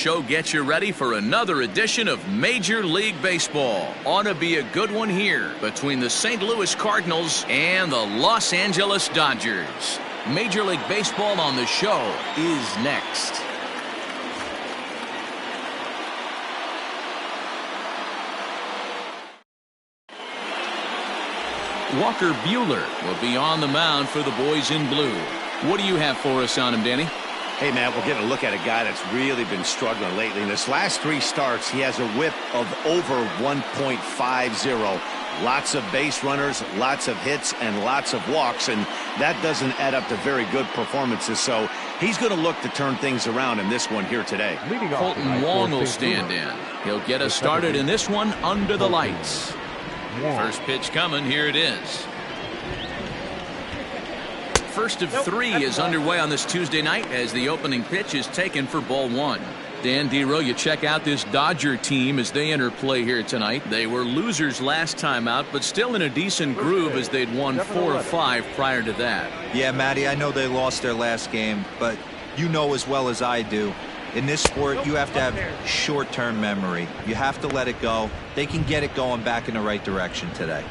show gets you ready for another edition of Major League Baseball. Ought to be a good one here between the St. Louis Cardinals and the Los Angeles Dodgers. Major League Baseball on the show is next. Walker Buehler will be on the mound for the boys in blue. What do you have for us on him, Danny? Hey, Matt, we're getting a look at a guy that's really been struggling lately. In his last 3 starts, he has a whip of over 1.50. Lots of base runners, lots of hits, and lots of walks, and that doesn't add up to very good performances. So he's going to look to turn things around in this one here today. Colton Wong will stand in. He'll get us started in this one under the lights. First pitch coming. Here it is. First of 3 is underway on this Tuesday night as the opening pitch is taken for ball 1. Dan Dero, you check out this Dodger team as they enter play here tonight. They were losers last time out, but still in a decent groove as they'd won 4 of 5 prior to that. Yeah, Matty, I know they lost their last game, but you know as well as I do, in this sport, you have to have short-term memory. You have to let it go. They can get it going back in the right direction today.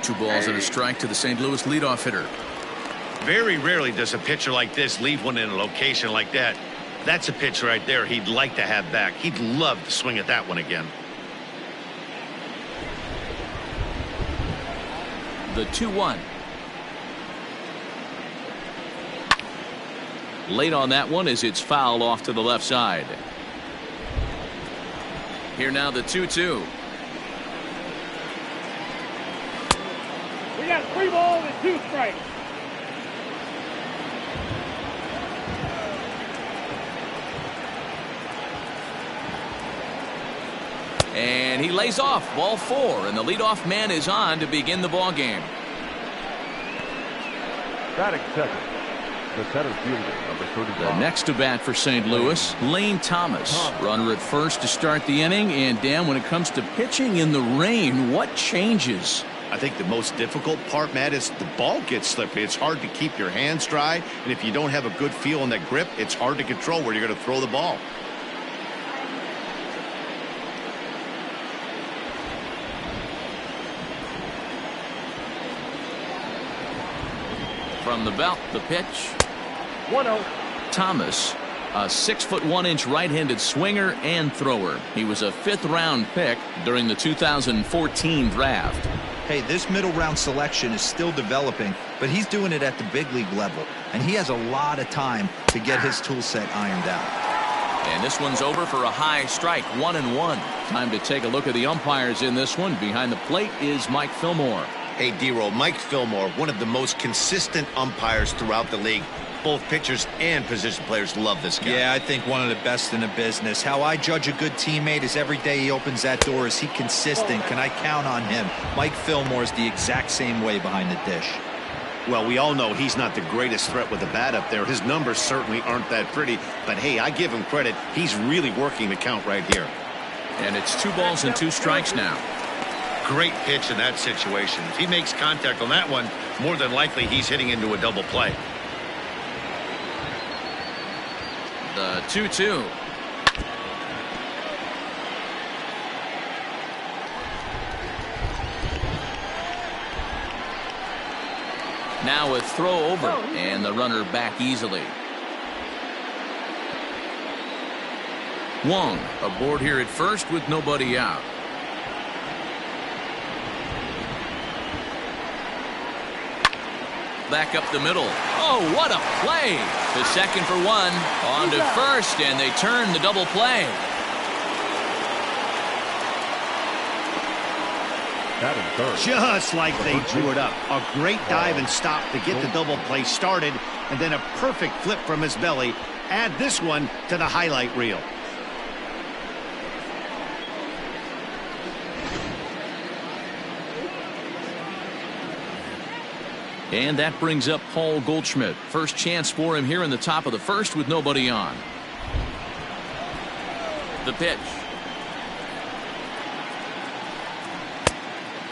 Two balls and a strike to the St. Louis leadoff hitter. Very rarely does a pitcher like this leave one in a location like that. That's a pitch right there he'd like to have back. He'd love to swing at that one again. The 2-1. Late on that one as it's fouled off to the left side. Here now the 2-2. We got 3 balls and 2 strikes. And he lays off ball 4, and the leadoff man is on to begin the ball game. Batting second, the center fielder, number 35. The next to bat for St. Louis, Lane Thomas. Runner at first to start the inning. And Dan, when it comes to pitching in the rain, what changes? I think the most difficult part, Matt, is the ball gets slippery. It's hard to keep your hands dry, and if you don't have a good feel on that grip, it's hard to control where you're going to throw the ball. From the belt, the pitch. 1-0. Thomas, a 6'1" right-handed swinger and thrower. He was a 5th-round pick during the 2014 draft. Hey, this middle round selection is still developing, but he's doing it at the big league level, and he has a lot of time to get his tool set ironed out. And this one's over for a high strike, 1-1. Time to take a look at the umpires in this one. Behind the plate is Mike Fillmore. Hey, Dero, Mike Fillmore, one of the most consistent umpires throughout the league. Both pitchers and position players love this guy. Yeah, I think one of the best in the business. How I judge a good teammate is every day he opens that door. Is he consistent? Can I count on him? Mike Fillmore is the exact same way behind the dish. Well, we all know he's not the greatest threat with the bat up there. His numbers certainly aren't that pretty. But, hey, I give him credit. He's really working the count right here. And it's 2 balls and 2 strikes now. Great pitch in that situation. If he makes contact on that one, more than likely he's hitting into a double play. The 2-2. Now a throw over, and the runner back easily. Wong aboard here at first with nobody out. Back up the middle. Oh, what a play! The second for 1, on to first, and they turn the double play. Just like they drew it up. A great dive and stop to get the double play started, and then a perfect flip from his belly. Add this one to the highlight reel. And that brings up Paul Goldschmidt. First chance for him here in the top of the first with nobody on. The pitch.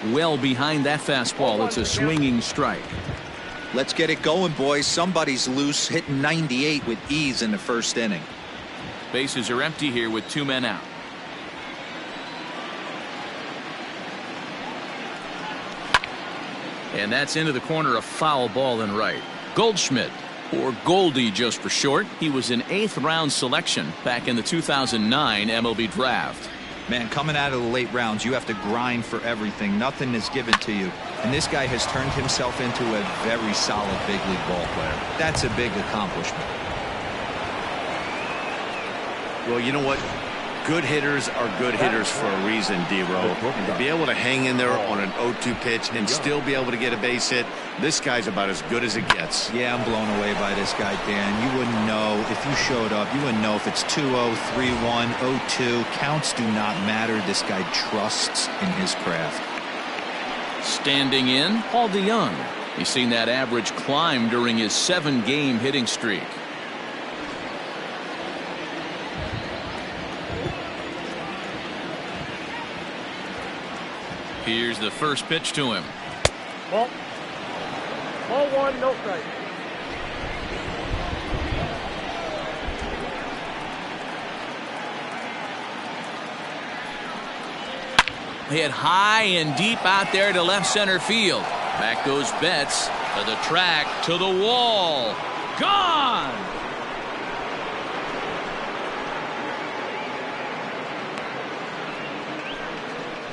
well behind that fastball. It's a swinging strike. Let's get it going, boys. Somebody's loose, hitting 98 with ease in the first inning. Bases are empty here with 2 men out. And that's into the corner, a foul ball in right. Goldschmidt, or Goldie just for short. He was an 8th round selection back in the 2009 MLB draft. Man, coming out of the late rounds, you have to grind for everything. Nothing is given to you. And this guy has turned himself into a very solid big league ball player. That's a big accomplishment. Well, you know what? Good hitters are good hitters for a reason, D-Row. And to be able to hang in there on an 0-2 pitch and still be able to get a base hit, this guy's about as good as it gets. Yeah, I'm blown away by this guy, Dan. You wouldn't know if you showed up. You wouldn't know if it's 2-0, 3-1, 0-2. Counts do not matter. This guy trusts in his craft. Standing in, Paul DeYoung. He's seen that average climb during his 7-game hitting streak. Here's the first pitch to him. Ball. Ball 1, no strike. Hit high and deep out there to left center field. Back goes Betts to the track, to the wall. Gone!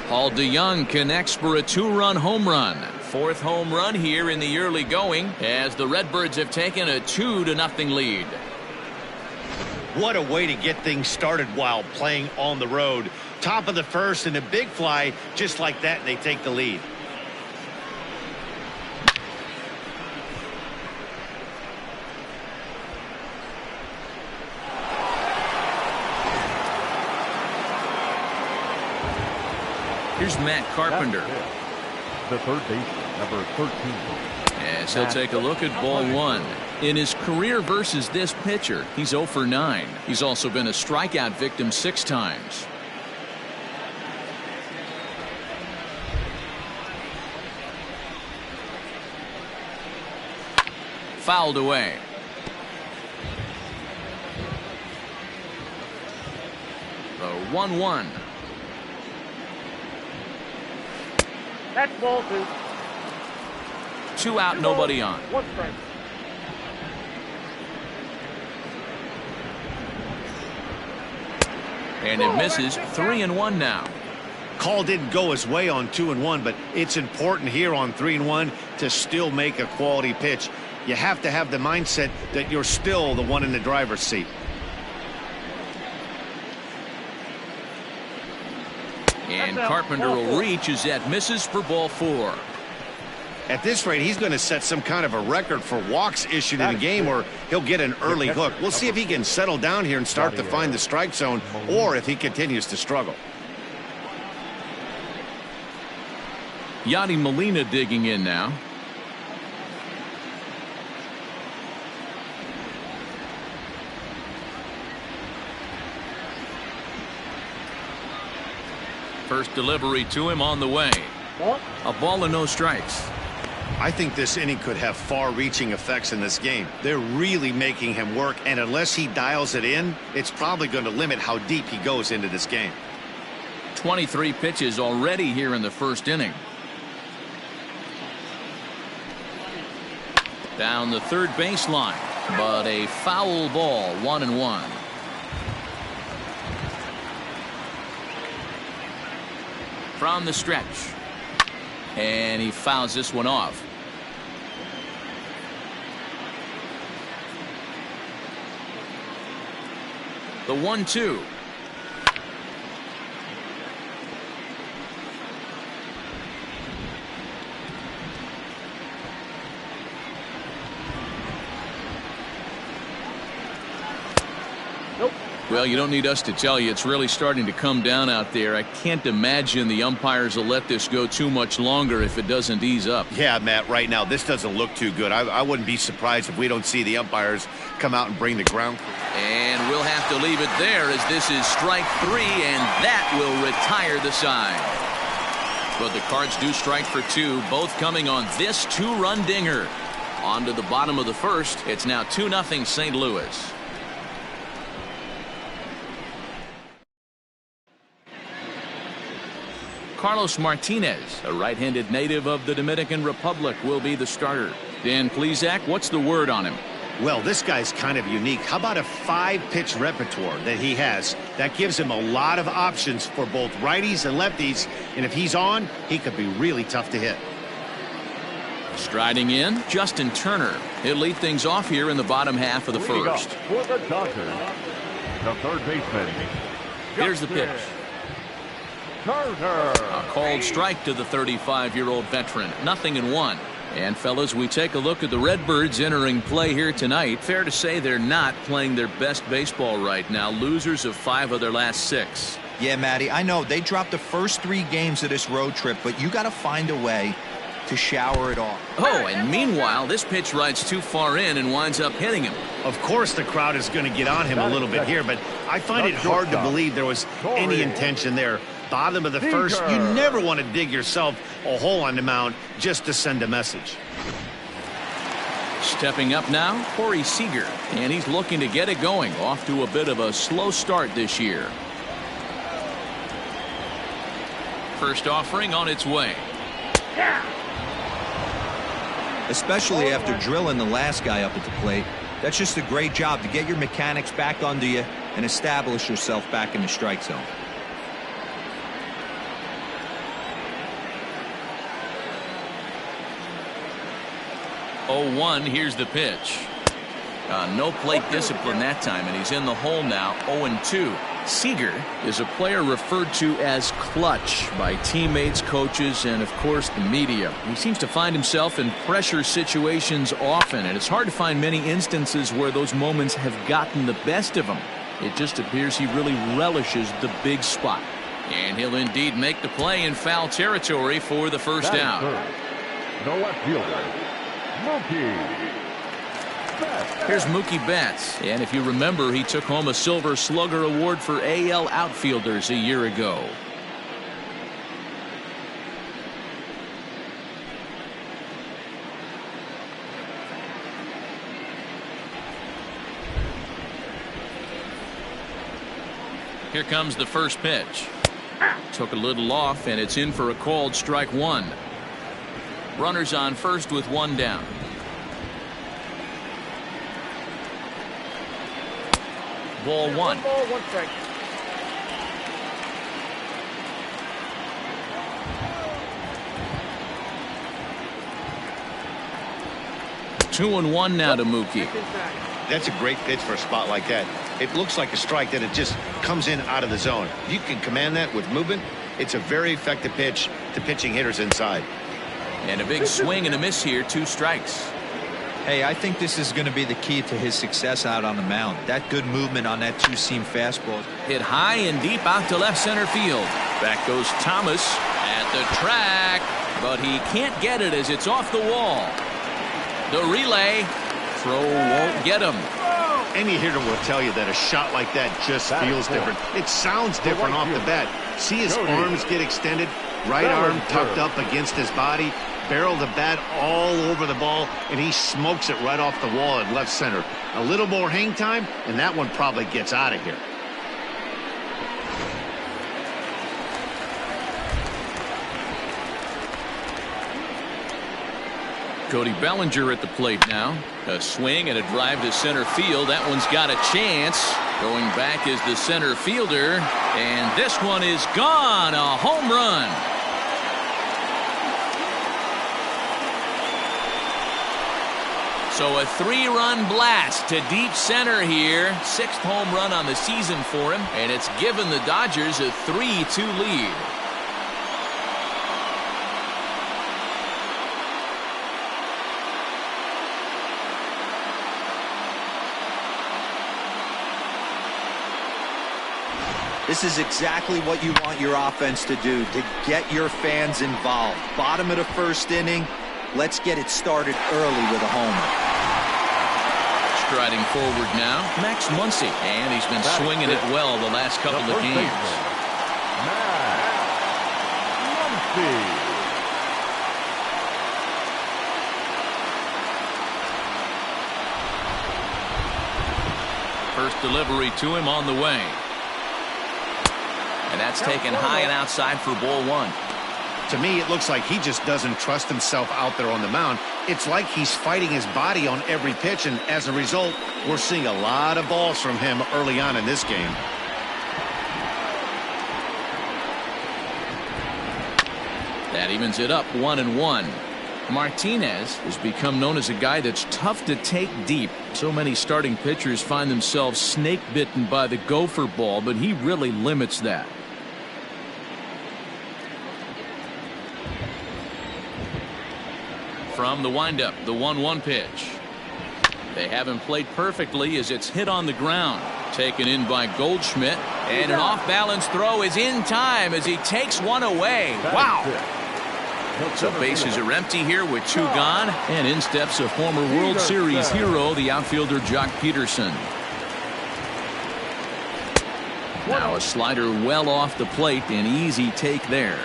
Paul DeYoung connects for a 2-run home run. 4th home run here in the early going as the Redbirds have taken a 2-0 lead. What a way to get things started while playing on the road. Top of the first and a big fly just like that, and they take the lead. Here's Matt Carpenter. The third baseman, number 13. As he'll take a look at ball 1. In his career versus this pitcher, he's 0 for 9. He's also been a strikeout victim 6 times. Fouled away. The 1-1. That's ball 2. 2 out, nobody on. 1 strike. And it misses. 3-1 now. Call didn't go his way on 2-1, but it's important here on 3-1 to still make a quality pitch. You have to have the mindset that you're still the one in the driver's seat. And Carpenter will reach as that misses for ball 4. At this rate, he's going to set some kind of a record for walks issued in a game, or he'll get an early hook. We'll see if he can settle down here and start to find the strike zone, or if he continues to struggle. Yadi Molina digging in now. First delivery to him on the way. A ball and no strikes. I think this inning could have far-reaching effects in this game. They're really making him work, and unless he dials it in, it's probably going to limit how deep he goes into this game. 23 pitches already here in the first inning. Down the third baseline, but a foul ball, 1-1. From the stretch. And he fouls this one off. The 1-2. Well, you don't need us to tell you it's really starting to come down out there. I can't imagine the umpires will let this go too much longer if it doesn't ease up. Yeah, Matt, right now this doesn't look too good. I wouldn't be surprised if we don't see the umpires come out and bring the ground. And we'll have to leave it there as this is strike 3, and that will retire the side. But the Cards do strike for two, both coming on this two-run dinger. On to the bottom of the first. It's now 2-0 St. Louis. Carlos Martinez, a right-handed native of the Dominican Republic, will be the starter. Dan Plesac, what's the word on him? Well, this guy's kind of unique. How about a 5-pitch repertoire that he has? That gives him a lot of options for both righties and lefties. And if he's on, he could be really tough to hit. Striding in, Justin Turner. He'll lead things off here in the bottom half of the first. For the Dodgers, the third baseman. Here's the pitch. Turner. A called strike to the 35-year-old veteran. 0-1. And fellas, we take a look at the Redbirds entering play here tonight. Fair to say they're not playing their best baseball right now. Losers of 5 of their last 6. Yeah, Matty, I know they dropped the first 3 games of this road trip, but you got to find a way to shower it off. Oh, and meanwhile, this pitch rides too far in and winds up hitting him. Of course the crowd is going to get on him a little bit here, but I find it hard to believe there was any intention there. Bottom of the first, you never want to dig yourself a hole on the mound just to send a message. Stepping up now, Corey Seager, and he's looking to get it going. Off to a bit of a slow start this year. First offering on its way. Especially after drilling the last guy up at the plate. That's just a great job to get your mechanics back under you and establish yourself back in the strike zone. Oh, 1, here's the pitch. No plate discipline that time, and he's in the hole now. 0-2. Seager is a player referred to as clutch by teammates, coaches, and of course the media. He seems to find himself in pressure situations often, and it's hard to find many instances where those moments have gotten the best of him. It just appears he really relishes the big spot. And he'll indeed make the play in foul territory for the first out. The left fielder, Mookie. Here's Mookie Betts, and if you remember, he took home a Silver Slugger Award for AL outfielders a year ago. Here comes the first pitch. Took a little off, and it's in for a called strike 1. Runners on first with 1 down. Ball 1. 1 ball, 1 strike. Two and 1 now to Mookie. That's a great pitch for a spot like that. It looks like a strike that it just comes in out of the zone. If you can command that with movement, it's a very effective pitch to pitching hitters inside. And a big swing and a miss here. 2 strikes. Hey, I think this is going to be the key to his success out on the mound. That good movement on that 2-seam fastball. Hit high and deep out to left center field. Back goes Thomas at the track, but he can't get it as it's off the wall. The relay throw won't get him. Any hitter will tell you that a shot like that just feels different. It sounds different off the bat. See his arms get extended, right arm tucked up against his body, barrel the bat all over the ball, and he smokes it right off the wall at left center. A little more hang time, and that one probably gets out of here. Cody Bellinger at the plate now. A swing and a drive to center field. That one's got a chance. Going back is the center fielder, and this one is gone. A home run. So a 3-run blast to deep center here. 6th home run on the season for him, and it's given the Dodgers a 3-2 lead. This is exactly what you want your offense to do, to get your fans involved. Bottom of the first inning, let's get it started early with a homer. Striding forward now, Max Muncy, and he's been swinging it well the last couple of games. Murphy. First delivery to him on the way. And that's taken high and outside for ball one. To me, it looks like he just doesn't trust himself out there on the mound. It's like he's fighting his body on every pitch, and as a result, we're seeing a lot of balls from him early on in this game. That evens it up 1-1. Martinez has become known as a guy that's tough to take deep. So many starting pitchers find themselves snake bitten by the gopher ball, but he really limits that. From the windup, the 1-1 pitch. They haven't played perfectly as it's hit on the ground. Taken in by Goldschmidt, and an off-balance throw is in time as he takes one away. Wow! So bases are empty here with two gone, and in steps a former World Series hero, the outfielder Jock Peterson. Now a slider well off the plate, an easy take there.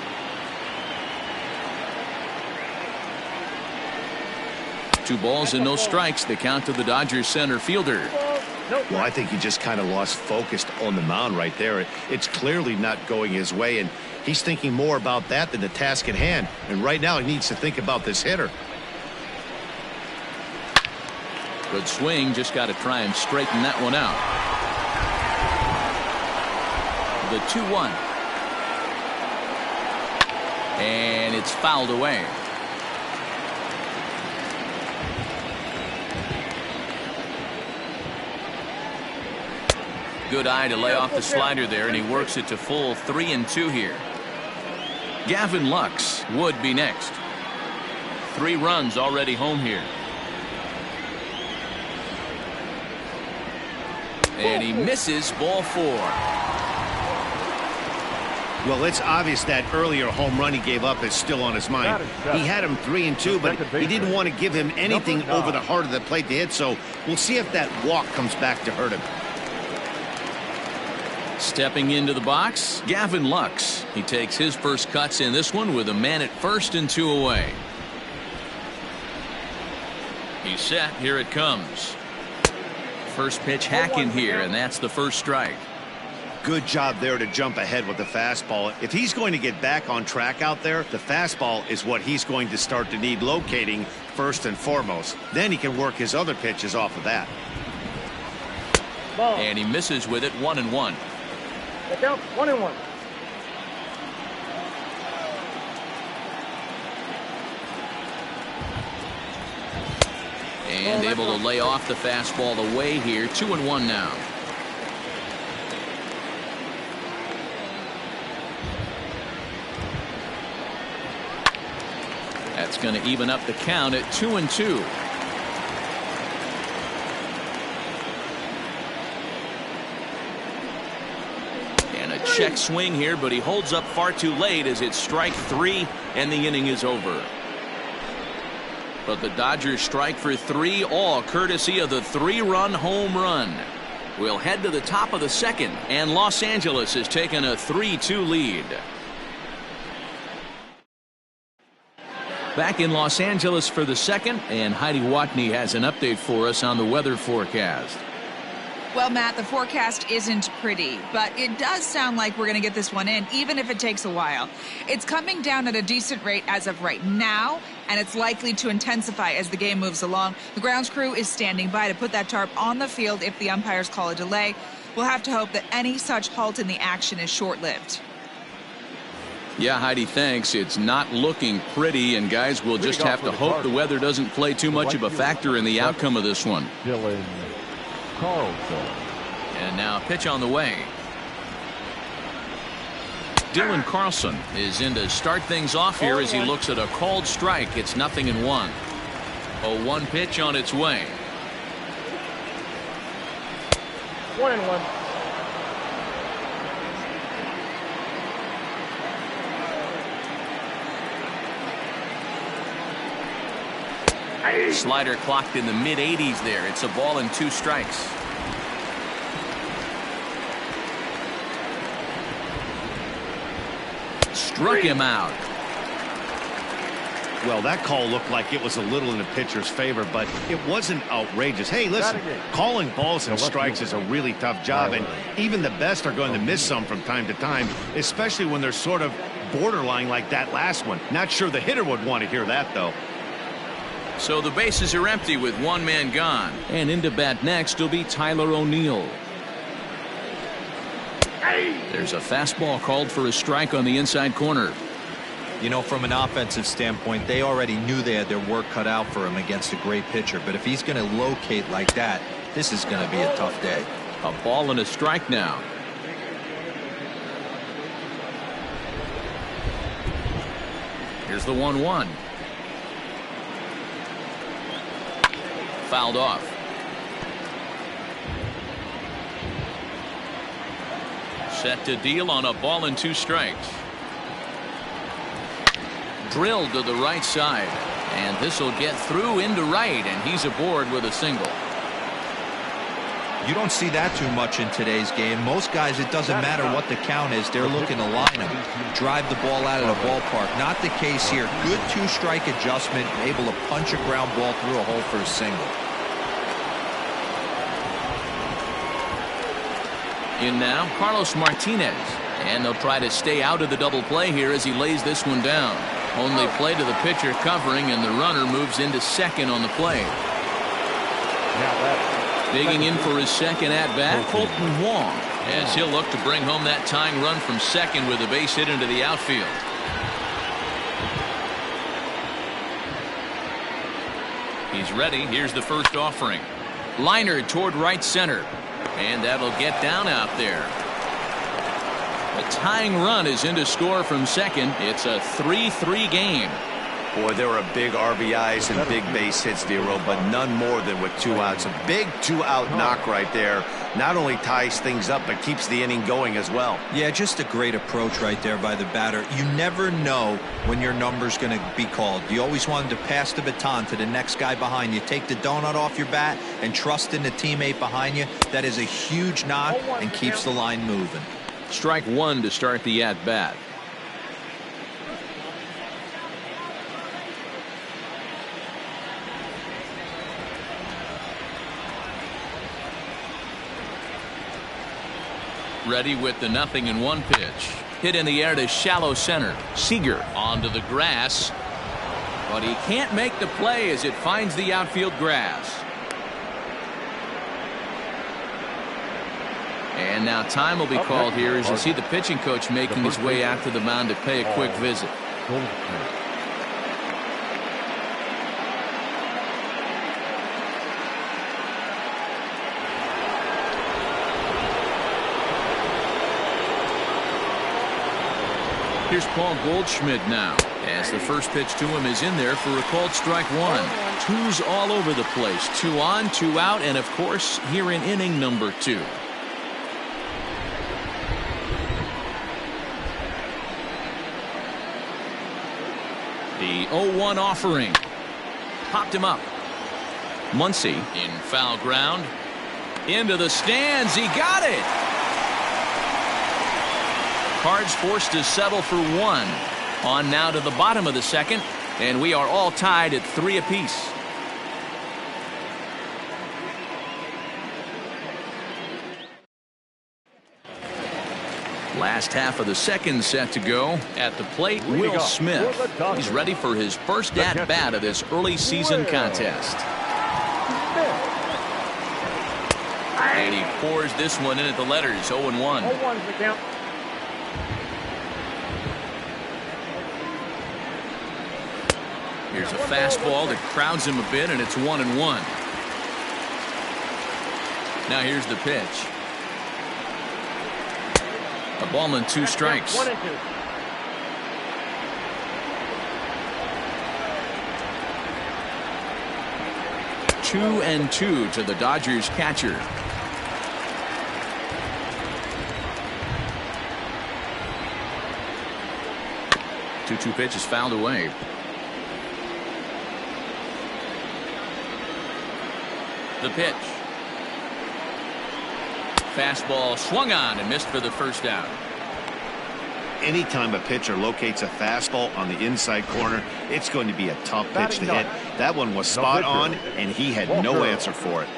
Two balls and no strikes, the count to the Dodgers center fielder. Well, I think he just kind of lost focus on the mound right there. It's clearly not going his way, and he's thinking more about that than the task at hand. And right now he needs to think about this hitter. Good swing, just got to try and straighten that one out. The 2-1. And it's fouled away. Good eye to lay off the slider there, and he works it to full 3-2 here. Gavin Lux would be next. 3 runs already home here. And he misses ball 4. Well, it's obvious that earlier home run he gave up is still on his mind. He had him 3-2, but he didn't want to give him anything over the heart of the plate to hit, so we'll see if that walk comes back to hurt him. Stepping into the box, Gavin Lux. He takes his first cuts in this one with a man at first and 2 away. He's set. Here it comes. First pitch hack in here, and that's the first strike. Good job there to jump ahead with the fastball. If he's going to get back on track out there, the fastball is what he's going to start to need locating first and foremost. Then he can work his other pitches off of that. And he misses with it 1-1. Count 1-1. And able to lay off the fastball away here. 2-1 now. That's going to even up the count at 2-2. Check swing here, but he holds up far too late as it's strike 3 and the inning is over. But the Dodgers strike for 3, all courtesy of the 3-run home run. We'll head to the top of the second, and Los Angeles has taken a 3-2 lead. Back in Los Angeles for the second, and Heidi Watney has an update for us on the weather forecast. Well, Matt, the forecast isn't pretty, but it does sound like we're going to get this one in, even if it takes a while. It's coming down at a decent rate as of right now, and it's likely to intensify as the game moves along. The grounds crew is standing by to put that tarp on the field if the umpires call a delay. We'll have to hope that any such halt in the action is short-lived. Yeah, Heidi, thanks. It's not looking pretty, and guys, we'll just have to hope the weather doesn't play too much of a factor in the outcome of this one. Carlson. And now a pitch on the way. Dylan Carlson is in to start things off here as he looks at a called strike. It's 0-1. A 1 pitch on its way. 1-1. Slider clocked in the mid-80s there. It's a ball and 2 strikes. Struck him out. Well, that call looked like it was a little in the pitcher's favor, but it wasn't outrageous. Hey, listen, calling balls and strikes is a really tough job, and even the best are going to miss some from time to time, especially when they're sort of borderline like that last one. Not sure the hitter would want to hear that, though. So the bases are empty with one man gone. And into bat next will be Tyler O'Neill. There's a fastball called for a strike on the inside corner. You know, from an offensive standpoint, they already knew they had their work cut out for him against a great pitcher. But if he's going to locate like that, this is going to be a tough day. A ball and a strike now. Here's the 1-1. Fouled off. Set to deal on a ball and 2 strikes. Drilled to the right side, and this will get through into right, and he's aboard with a single. You don't see that too much in today's game. Most guys, it doesn't matter what the count is, they're looking to line him, drive the ball out of the ballpark. Not the case here. Good 2-strike adjustment, able to punch a ground ball through a hole for a single. In now, Carlos Martinez, and they'll try to stay out of the double play here as he lays this one down. Only play to the pitcher covering, and the runner moves into second on the play. Digging in for his second at-bat, Colton Wong, as he'll look to bring home that tying run from second with a base hit into the outfield. He's ready. Here's the first offering. Liner toward right center, and that'll get down out there. A tying run is in to score from second. It's a 3-3 game. Boy, there were big RBIs and big base hits, Dero, but none more than with 2 outs. A big 2-out knock right there. Not only ties things up, but keeps the inning going as well. Yeah, just a great approach right there by the batter. You never know when your number's going to be called. You always want to pass the baton to the next guy behind you. Take the donut off your bat and trust in the teammate behind you. That is a huge knock and keeps the line moving. Strike 1 to start the at-bat. Ready with the 0-1 pitch. Hit in the air to shallow center. Seager onto the grass, but he can't make the play as it finds the outfield grass. And now time will be called here as you see the pitching coach making his way out to the mound to pay a quick visit. Here's Paul Goldschmidt now, as the first pitch to him is in there for a called strike 1. 2's all over the place. 2 on, 2 out, and of course here in inning number 2. The 0-1 offering. Popped him up. Muncy in foul ground. Into the stands. He got it. Cards forced to settle for 1. On now to the bottom of the second, and we are all tied at 3 apiece. Last half of the second set to go. At the plate, Will Smith. He's ready for his first at-bat of this early season contest. And he pours this one in at the letters, 0-1. 0-1's the count. Here's a fastball that crowds him a bit, and it's 1-1. Now here's the pitch. A ball and 2 strikes. 1-2. 2-2 to the Dodgers catcher. Two pitch is fouled away. The pitch. Fastball swung on and missed for the first out. Anytime a pitcher locates a fastball on the inside corner, it's going to be a tough pitch to hit. That one was spot on, and he had no answer for it.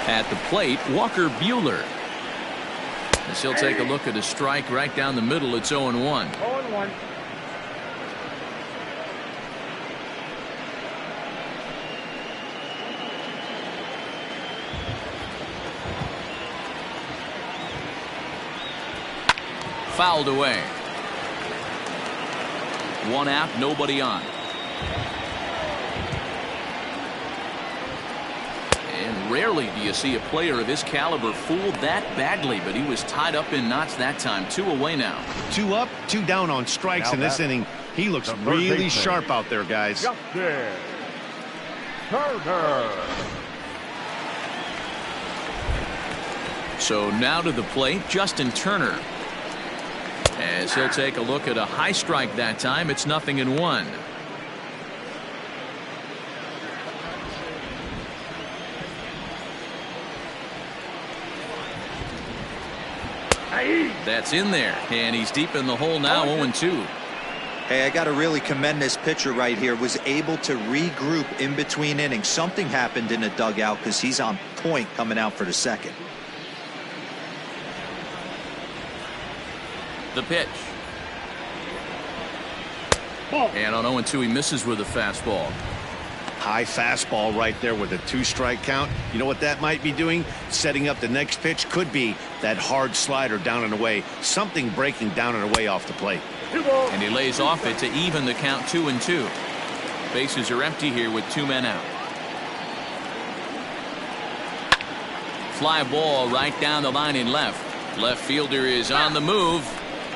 At the plate, Walker Buehler. As he'll take a look at a strike right down the middle. It's 0-1. 0-1. Fouled away. One out, nobody on. And rarely do you see a player of his caliber fooled that badly, but he was tied up in knots that time. 2 away now. 2 up, 2 down on strikes in this inning. He looks really sharp out there, guys. So now to the plate, Justin Turner. As he'll take a look at a high strike that time. It's 0-1. That's in there, and he's deep in the hole now. 0-2. Hey, I got to really commend this pitcher right here. Was able to regroup in between innings. Something happened in the dugout because he's on point coming out for the second. The pitch. And on 0-2, he misses with a fastball. High fastball right there with a 2-strike count. You know what that might be doing? Setting up the next pitch. Could be that hard slider down and away. Something breaking down and away off the plate. And he lays off it to even the count. 2-2. Bases are empty here with 2 men out. Fly ball right down the line in left. Left fielder is on the move,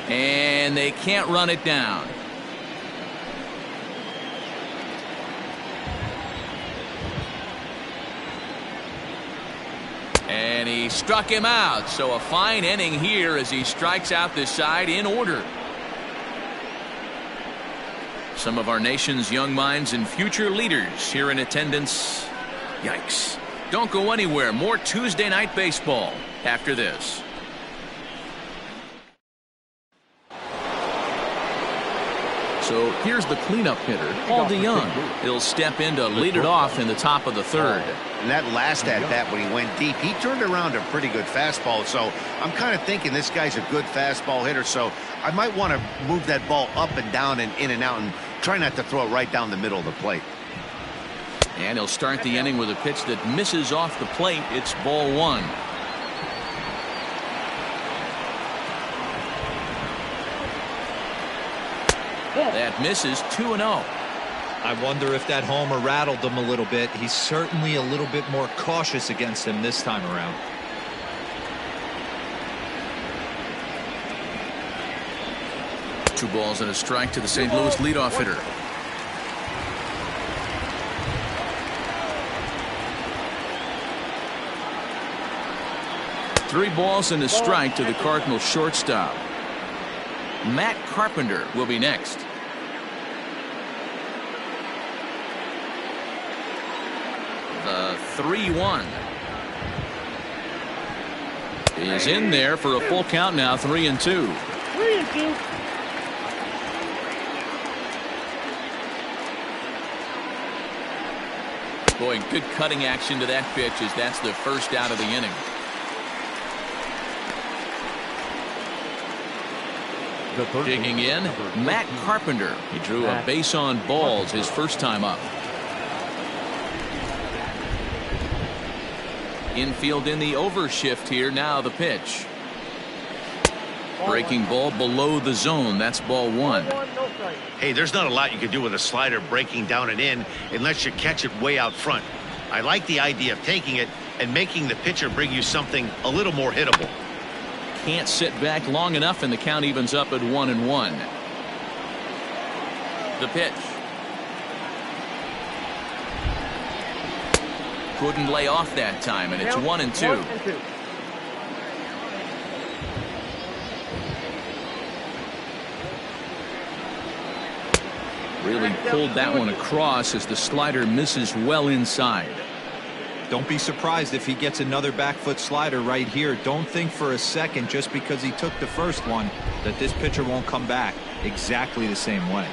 and they can't run it down. And he struck him out. So a fine inning here as he strikes out this side in order. Some of our nation's young minds and future leaders here in attendance. Yikes. Don't go anywhere. More Tuesday Night Baseball after this. So here's the cleanup hitter, Paul DeYoung. He'll step in to lead it off in the top of the third. And that last at-bat when he went deep, he turned around a pretty good fastball. So I'm kind of thinking this guy's a good fastball hitter. So I might want to move that ball up and down and in and out and try not to throw it right down the middle of the plate. And he'll start the inning with a pitch that misses off the plate. It's ball 1. That misses. 2-0. I wonder if that homer rattled him a little bit. He's certainly a little bit more cautious against him this time around. Two balls and a strike to the St. Louis leadoff hitter. Three balls and a strike to the Cardinals shortstop. Matt Carpenter will be next. The 3-1 is in there for a full count now. 3-2. 3-2. Boy, good cutting action to that pitch as that's the first out of the inning. Digging in, Matt Carpenter. He drew a base on balls his first time up. Infield in the overshift here. Now the pitch. Breaking ball below the zone. That's ball 1. Hey, there's not a lot you can do with a slider breaking down and in unless you catch it way out front. I like the idea of taking it and making the pitcher bring you something a little more hittable. Can't sit back long enough, and the count evens up at 1-1. The pitch. Couldn't lay off that time, and it's 1-2. Really pulled that one across as the slider misses well inside. Don't be surprised if he gets another back foot slider right here. Don't think for a second, just because he took the first one, that this pitcher won't come back exactly the same way.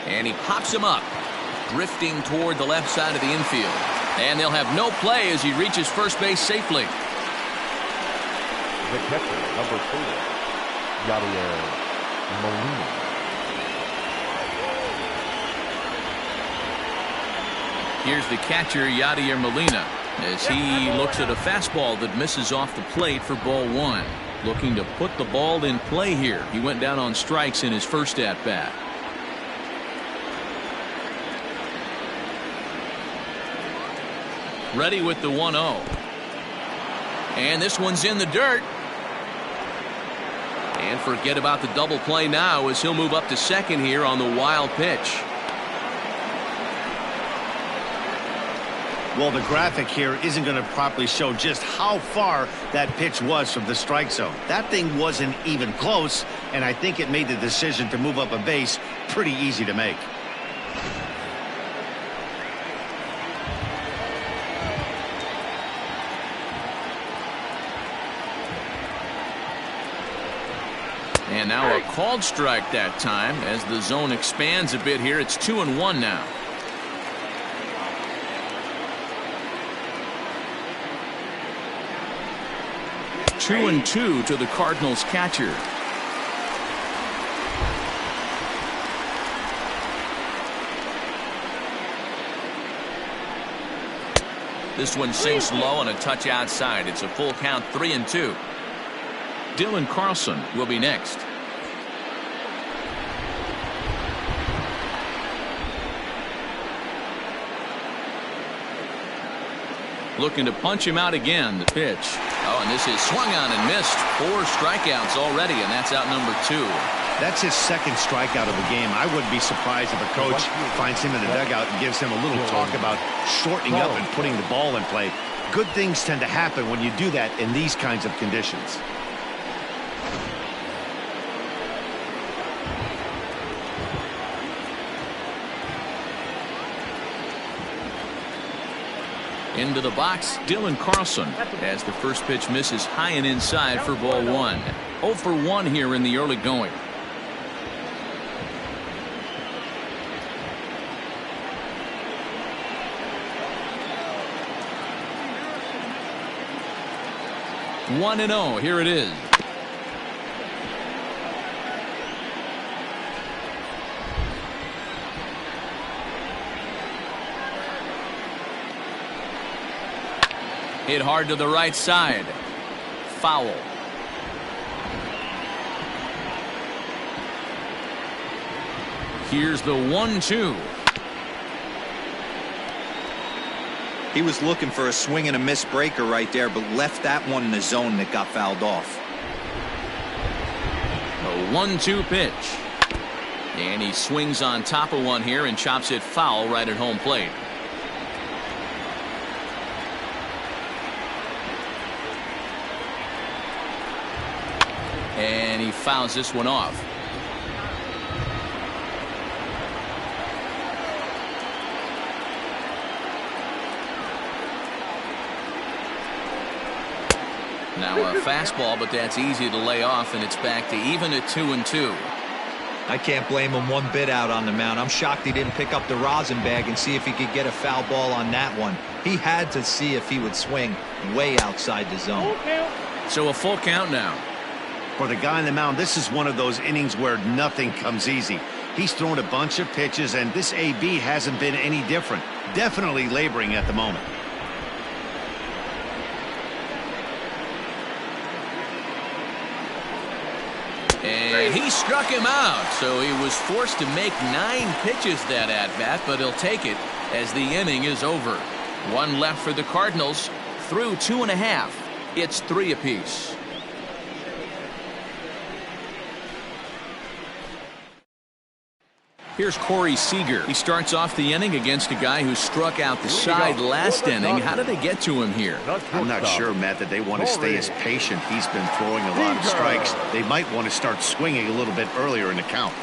And he pops him up, drifting toward the left side of the infield. And they'll have no play as he reaches first base safely. The catcher, number 4, Yadier Molina. Here's the catcher, Yadier Molina, as he looks at a fastball that misses off the plate for ball 1. Looking to put the ball in play here. He went down on strikes in his first at-bat. Ready with the 1-0. And this one's in the dirt. And forget about the double play now as he'll move up to second here on the wild pitch. Well, the graphic here isn't going to properly show just how far that pitch was from the strike zone. That thing wasn't even close, and I think it made the decision to move up a base pretty easy to make. And now a called strike that time as the zone expands a bit here. It's 2-1 now. Two and two to the Cardinals catcher. This one sinks low and a touch outside. It's a full count, 3-2. Dylan Carlson will be next. Looking to punch him out again. The pitch. Oh, and this is swung on and missed. 4 strikeouts already, and that's out number 2. That's his second strikeout of the game. I wouldn't be surprised if a coach finds him in the dugout and gives him a little talk about shortening up and putting the ball in play. Good things tend to happen when you do that in these kinds of conditions. Into the box, Dylan Carlson, as the first pitch misses high and inside for ball 1. 0 for 1 here in the early going. One and 0. Here it is. Hit hard to the right side. Foul. Here's the 1-2. He was looking for a swing and a miss breaker right there, but left that one in the zone that got fouled off. A 1-2 pitch. And he swings on top of one here and chops it foul right at home plate. And he fouls this one off. Now a fastball, but that's easy to lay off, and it's back to even at 2-2. I can't blame him one bit out on the mound. I'm shocked he didn't pick up the rosin bag and see if he could get a foul ball on that one. He had to see if he would swing way outside the zone. So a full count now. For the guy on the mound, this is one of those innings where nothing comes easy. He's thrown a bunch of pitches, and this AB hasn't been any different. Definitely laboring at the moment. And he struck him out, so he was forced to make 9 pitches that at-bat, but he'll take it as the inning is over. 1 left for the Cardinals through 2.5. It's 3 apiece. Here's Corey Seager. He starts off the inning against a guy who struck out the side last inning. How did they get to him here? I'm not sure, Matt, that they want to stay as patient. He's been throwing a lot of strikes. They might want to start swinging a little bit earlier in the count.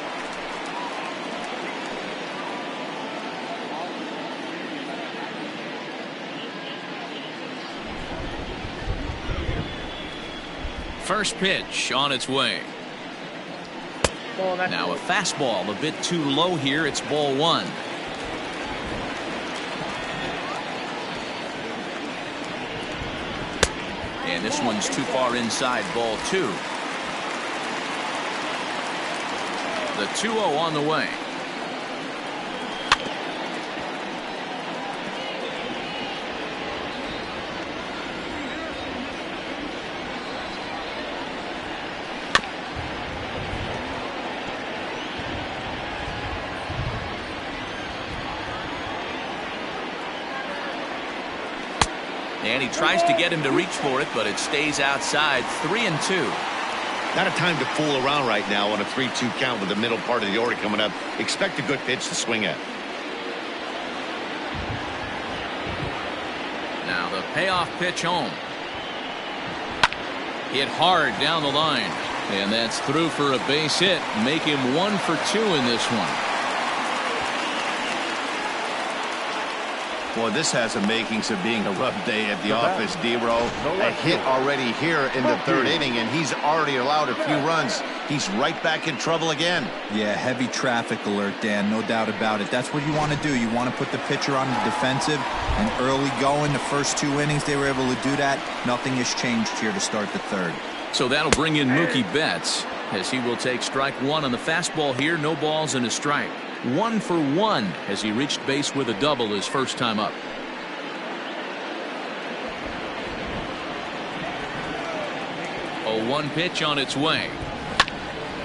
First pitch on its way. Now a fastball a bit too low here. It's ball one. And this one's too far inside, ball two. The 2-0 on the way. And he tries to get him to reach for it, but it stays outside. 3-2. Not a time to fool around right now on a 3-2 count with the middle part of the order coming up. Expect a good pitch to swing at. Now the payoff pitch home. Hit hard down the line. And that's through for a base hit. Make him 1 for 2 in this one. Boy, this has the makings of being a rough day at the office, D-Row. A hit already here in the third inning, and he's already allowed a few runs. He's right back in trouble again. Yeah, heavy traffic alert, Dan, no doubt about it. That's what you want to do. You want to put the pitcher on the defensive, and early going, the first 2 innings, they were able to do that. Nothing has changed here to start the third. So that'll bring in Mookie Betts, as he will take strike one on the fastball here. No balls and a strike. 1 for 1 as he reached base with a double his first time up. A 1 pitch on its way.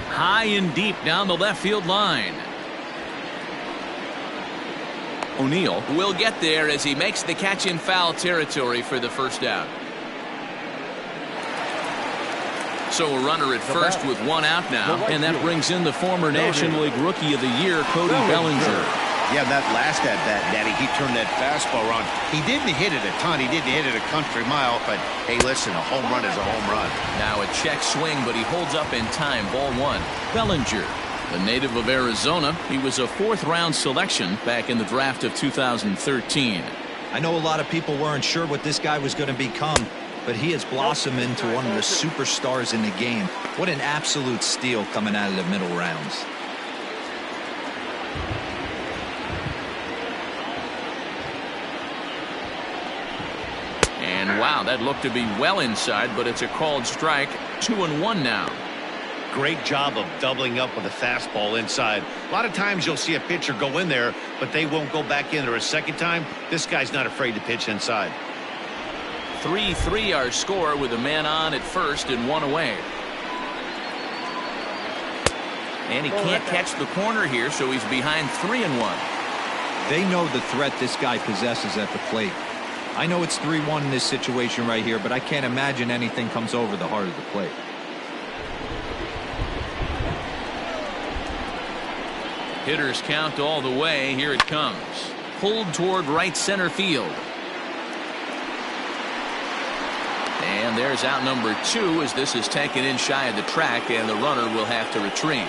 High and deep down the left field line. O'Neill will get there as he makes the catch in foul territory for the first out. So a runner at first with 1 out now, and that brings in the former National League Rookie of the Year, Cody Bellinger. Yeah, that last at bat, Daddy, he turned that fastball around. He didn't hit it a ton. He didn't hit it a country mile, but hey, listen, a home run is a home run. Now a check swing, but he holds up in time. Ball one. Bellinger, a native of Arizona. He was a 4th-round selection back in the draft of 2013. I know a lot of people weren't sure what this guy was going to become, but he has blossomed into one of the superstars in the game. What an absolute steal coming out of the middle rounds. And wow, that looked to be well inside, but it's a called strike. 2-1 now. Great job of doubling up with a fastball inside. A lot of times you'll see a pitcher go in there, but they won't go back in there a second time. This guy's not afraid to pitch inside. 3-3 our score with a man on at first and 1 away. And he can't catch the corner here, so he's behind 3-1. They know the threat this guy possesses at the plate. I know it's 3-1 in this situation right here, but I can't imagine anything comes over the heart of the plate. Hitters count all the way. Here it comes. Pulled toward right center field. And there's out number 2 as this is taken in shy of the track, and the runner will have to retreat.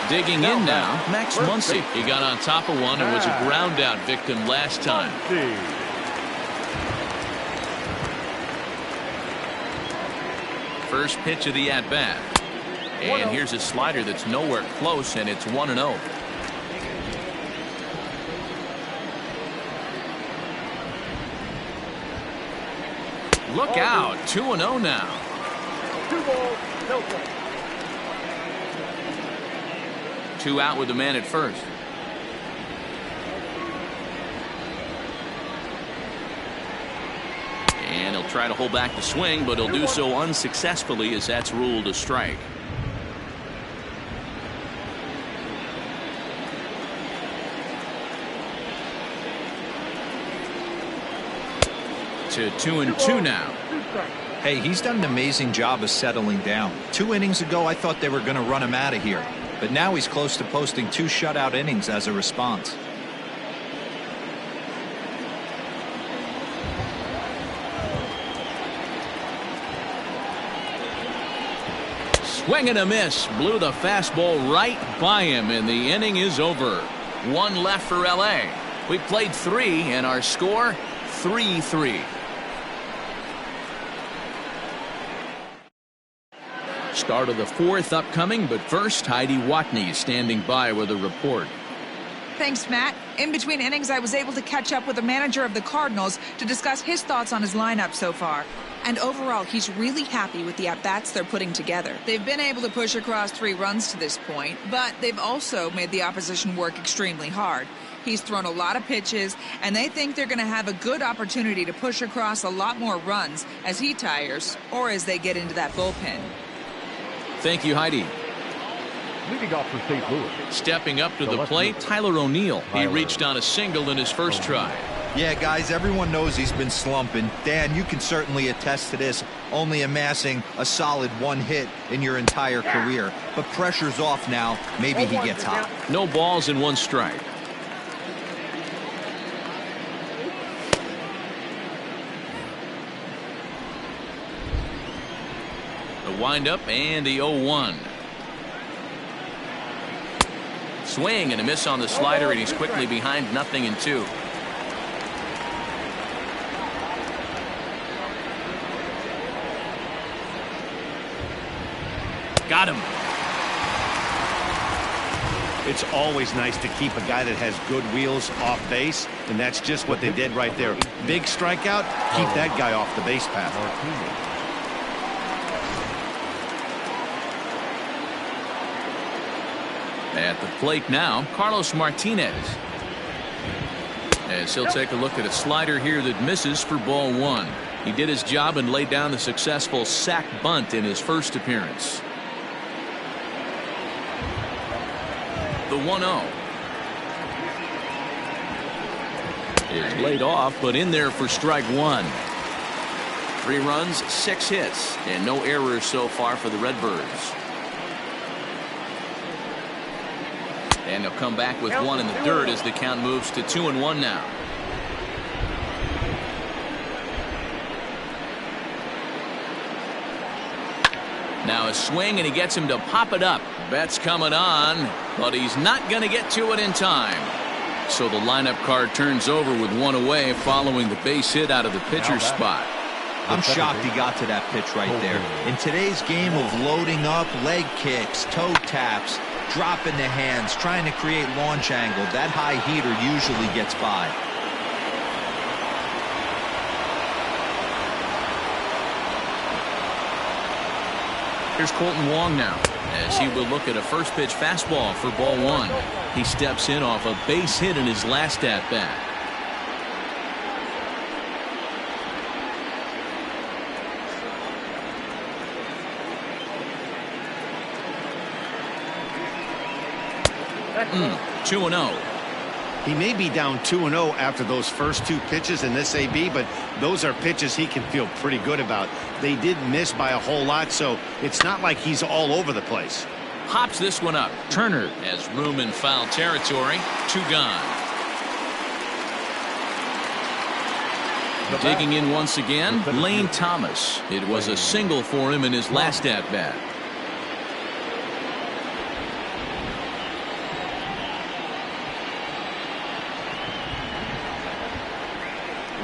Digging in now, Max Muncy. He got on top of one and was a ground out victim last time. First pitch of the at bat. And here's a slider that's nowhere close, and it's 1-0. Look out, 2-0 now. 2 balls, no strikes. 2 out with the man at first. And he'll try to hold back the swing, but he'll do so unsuccessfully as that's ruled a strike. To 2-2 now. Hey, he's done an amazing job of settling down. 2 innings ago, I thought they were going to run him out of here. But now he's close to posting 2 shutout innings as a response. Swing and a miss. Blew the fastball right by him, and the inning is over. 1 left for LA. We played 3, and our score 3-3. Start of the fourth upcoming, but first, Heidi Watney standing by with a report. Thanks, Matt. In between innings, I was able to catch up with the manager of the Cardinals to discuss his thoughts on his lineup so far. And overall, he's really happy with the at-bats they're putting together. They've been able to push across 3 runs to this point, but they've also made the opposition work extremely hard. He's thrown a lot of pitches, and they think they're going to have a good opportunity to push across a lot more runs as he tires or as they get into that bullpen. Thank you, Heidi. Leading off for St. Louis. Stepping up to the plate, Tyler O'Neill. He reached on a single in his first try. Yeah, guys, everyone knows he's been slumping. Dan, you can certainly attest to this, only amassing a solid 1 hit in your entire career. But pressure's off now. Maybe he gets hot. No balls and 1 strike. The windup and the 0-1. Swing and a miss on the slider, and he's quickly behind 0-2. Got him. It's always nice to keep a guy that has good wheels off base, and that's just what they did right there. Big strikeout, keep that guy off the base path. At the plate now, Carlos Martinez. As he'll take a look at a slider here that misses for ball 1. He did his job and laid down the successful sac bunt in his first appearance. The 1-0 is laid off, but in there for strike 1. 3 runs, 6 hits, and no errors so far for the Redbirds. And they'll come back with 1 in the dirt as the count moves to 2-1 now. Now a swing, and he gets him to pop it up. Bet's coming on, but he's not going to get to it in time. So the lineup card turns over with 1 away following the base hit out of the pitcher's spot. I'm shocked he got to that pitch right there. In today's game of loading up, leg kicks, toe taps, dropping the hands, trying to create launch angle, that high heater usually gets by. Here's Colton Wong now, as he will look at a first pitch fastball for ball 1. He steps in off a base hit in his last at-bat. Mm, 2-0. He may be down 2-0 after those first 2 pitches in this AB, but those are pitches he can feel pretty good about. They did miss by a whole lot, so it's not like he's all over the place. Hops this one up. Turner has room in foul territory. 2 gone. Digging in once again, Lane Thomas. It was a single for him in his last at-bat.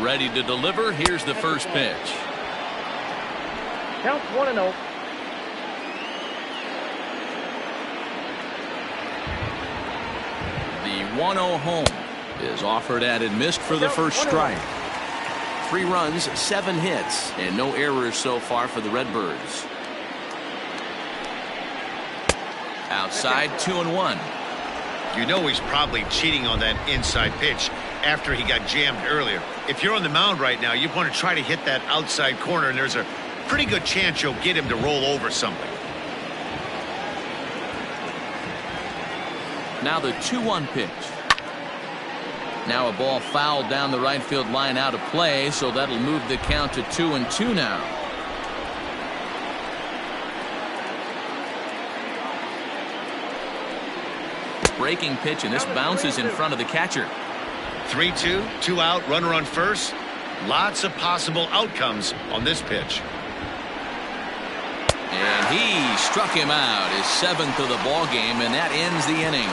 Ready to deliver. Here's the first pitch. Count 1-0. The 1-0 home is offered at and missed for the first strike. 3 runs, 7 hits, and no errors so far for the Redbirds. Outside, 2-1. You know he's probably cheating on that inside pitch after he got jammed earlier. If you're on the mound right now, you want to try to hit that outside corner, and there's a pretty good chance you'll get him to roll over something. Now the 2-1 pitch. Now a ball fouled down the right field line out of play, so that'll move the count to 2-2 now. Breaking pitch, and this bounces in front of the catcher. 3-2, 2 out, runner on first. Lots of possible outcomes on this pitch. And he struck him out, his 7th of the ball game, and that ends the inning.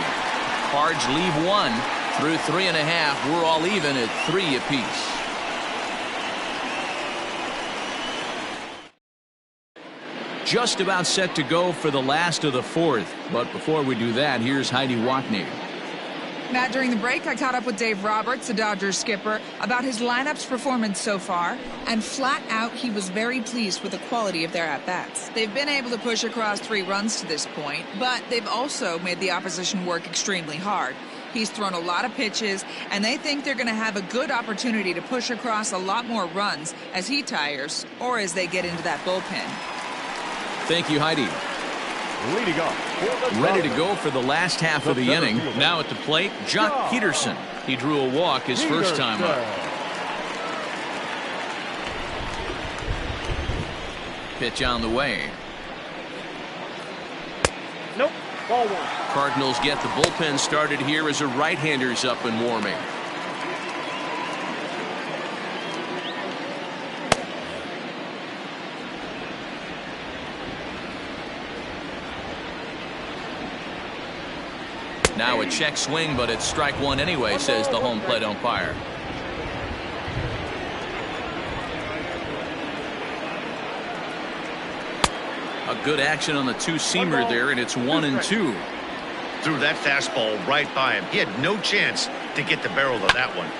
Cards leave 1 through 3.5. We're all even at 3 apiece. just about set to go for the last of the fourth. But before we do that, here's Heidi Watney. Matt, during the break, I caught up with Dave Roberts, the Dodgers skipper, about his lineup's performance so far, and flat out, he was very pleased with the quality of their at-bats. They've been able to push across 3 runs to this point, but they've also made the opposition work extremely hard. He's thrown a lot of pitches, and they think they're going to have a good opportunity to push across a lot more runs as he tires or as they get into that bullpen. Thank you, Heidi. Leading off. Ready to go for the last half of the inning. Now at the plate, Jock Peterson. He drew a walk his first time up. Pitch on the way. Nope. Ball 1. Cardinals get the bullpen started here as a right-hander's up and warming. Now a check swing, but it's strike 1 anyway, says the home plate umpire. A good action on the two-seamer there, and it's 1-2. Threw that fastball right by him. He had no chance to get the barrel of that one.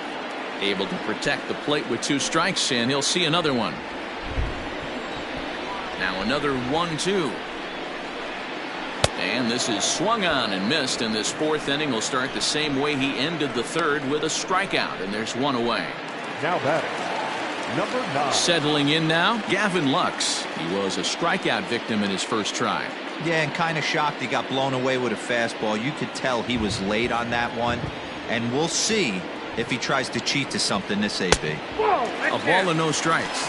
Able to protect the plate with 2 strikes, and he'll see another one. Now another 1-2. And this is swung on and missed, and this 4th inning will start the same way he ended the 3rd with a strikeout, and there's 1 away. Now batting, number 9. Settling in now, Gavin Lux. He was a strikeout victim in his first try. Yeah, and kind of shocked he got blown away with a fastball. You could tell he was late on that one, and we'll see if he tries to cheat to something this AB. A ball and no strikes.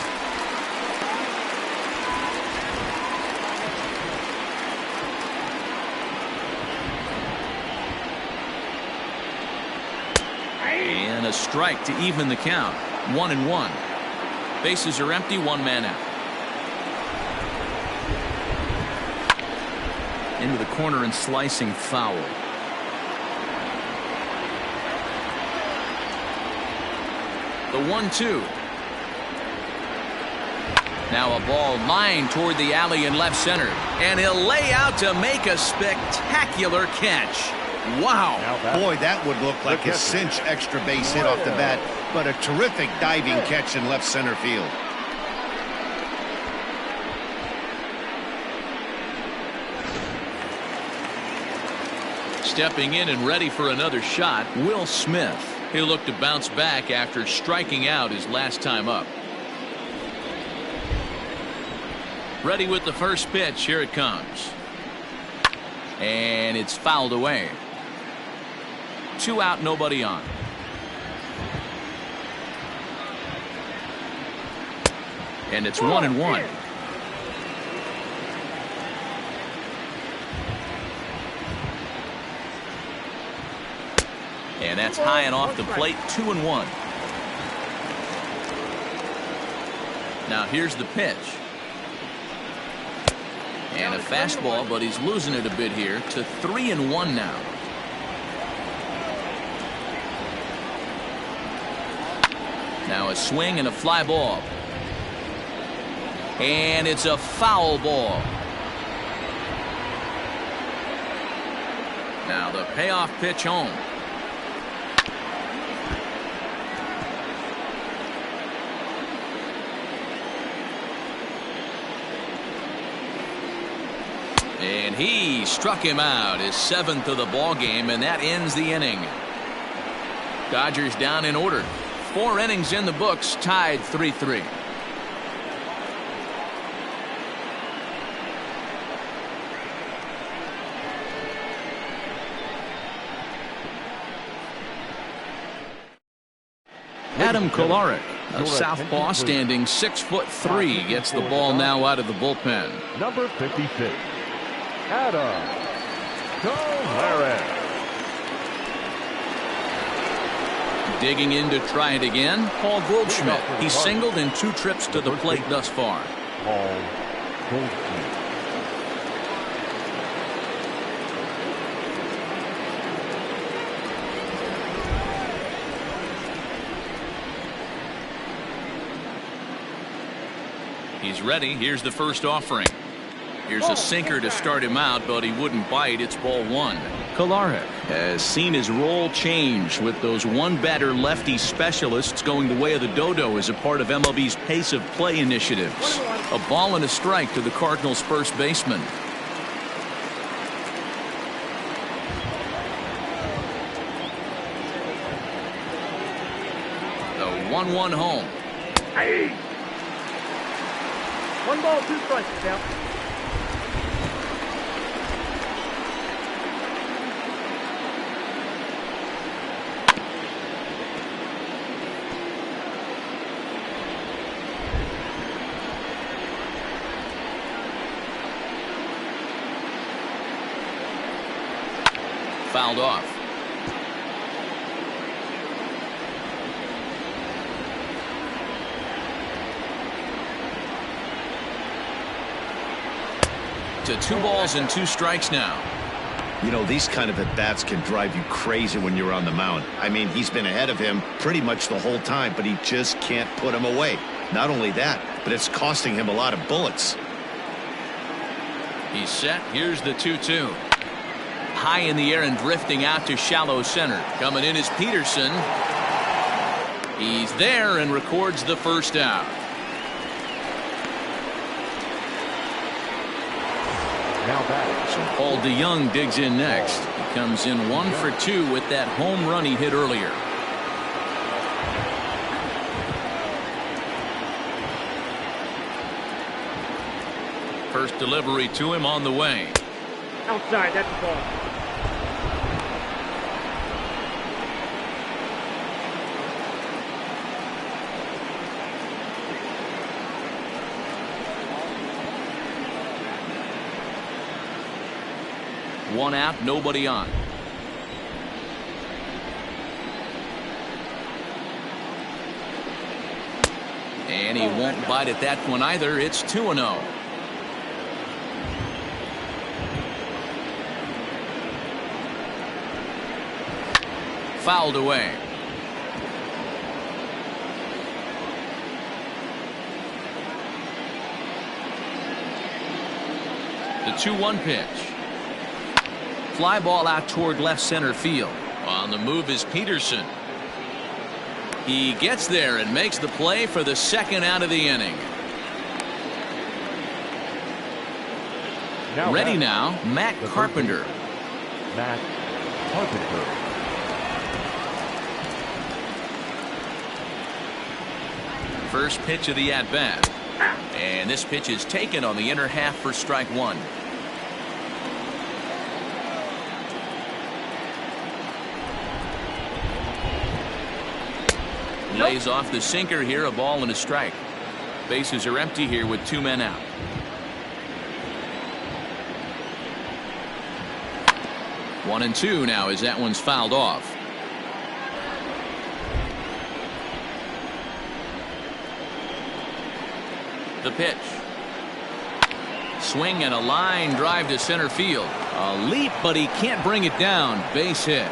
And a strike to even the count. 1-1. Bases are empty, 1 man out. Into the corner and slicing foul. The 1-2. Now a ball lined toward the alley in left center, and he'll lay out to make a spectacular catch. Wow. Boy, that would look like a cinch extra base hit off the bat, but a terrific diving catch in left center field. Stepping in and ready for another shot, Will Smith. He'll look to bounce back after striking out his last time up. Ready with the first pitch. Here it comes. And it's fouled away. 2 out, nobody on. And it's 1-1. And that's high and off the plate. 2-1. Now here's the pitch. And a fastball, but he's losing it a bit here to 3-1 now. Now a swing and a fly ball. And it's a foul ball. Now the payoff pitch home. And he struck him out, his 7th of the ball game, and that ends the inning. Dodgers down in order. 4 innings in the books, tied 3-3. Adam Kolarek, a southpaw standing 6'3", gets the ball now out of the bullpen. Number 56, Adam Kolarek. Digging in to try it again, Paul Goldschmidt. He's singled in 2 trips to the plate thus far. Paul Goldschmidt. He's ready. Here's the first offering. Here's a sinker to start him out, but he wouldn't bite. It's ball one. Kolarek has seen his role change with those one-batter lefty specialists going the way of the dodo as a part of MLB's pace of play initiatives. A ball and a strike to the Cardinals' first baseman. The 1-1 home. Hey. 1 ball, 2 strikes now. Fouled off. To 2 balls and 2 strikes now. You know, these kind of at-bats can drive you crazy when you're on the mound. I mean, he's been ahead of him pretty much the whole time, but he just can't put him away. Not only that, but it's costing him a lot of bullets. He's set. Here's the 2-2. High in the air and drifting out to shallow center. Coming in is Peterson. He's there and records the first out. Now batting. So Paul DeYoung digs in next. He comes in 1 for 2 with that home run he hit earlier. First delivery to him on the way. Outside, that's the ball. One out, nobody on. And he won't bite at that one either. It's 2-0. Fouled away. The 2-1 pitch. Fly ball out toward left center field. On the move is Peterson. He gets there and makes the play for the second out of the inning. Ready now, Matt Carpenter. Matt Carpenter. First pitch of the at-bat. And this pitch is taken on the inner half for strike one. Lays off the sinker here, a ball and a strike. Bases are empty here with 2 men out. One and two now as that one's fouled off. The pitch. Swing and a line drive to center field. A leap, but he can't bring it down. Base hit.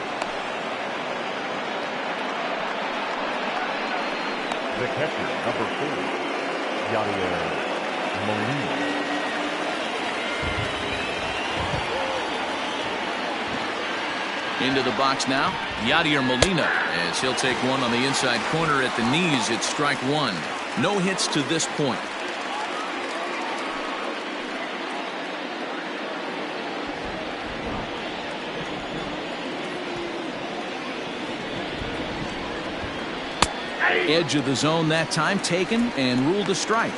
The catcher, number 4, Yadier Molina. Into the box now, Yadier Molina, as he'll take one on the inside corner at the knees. It's strike one. No hits to this point. Edge of the zone that time taken and ruled a strike.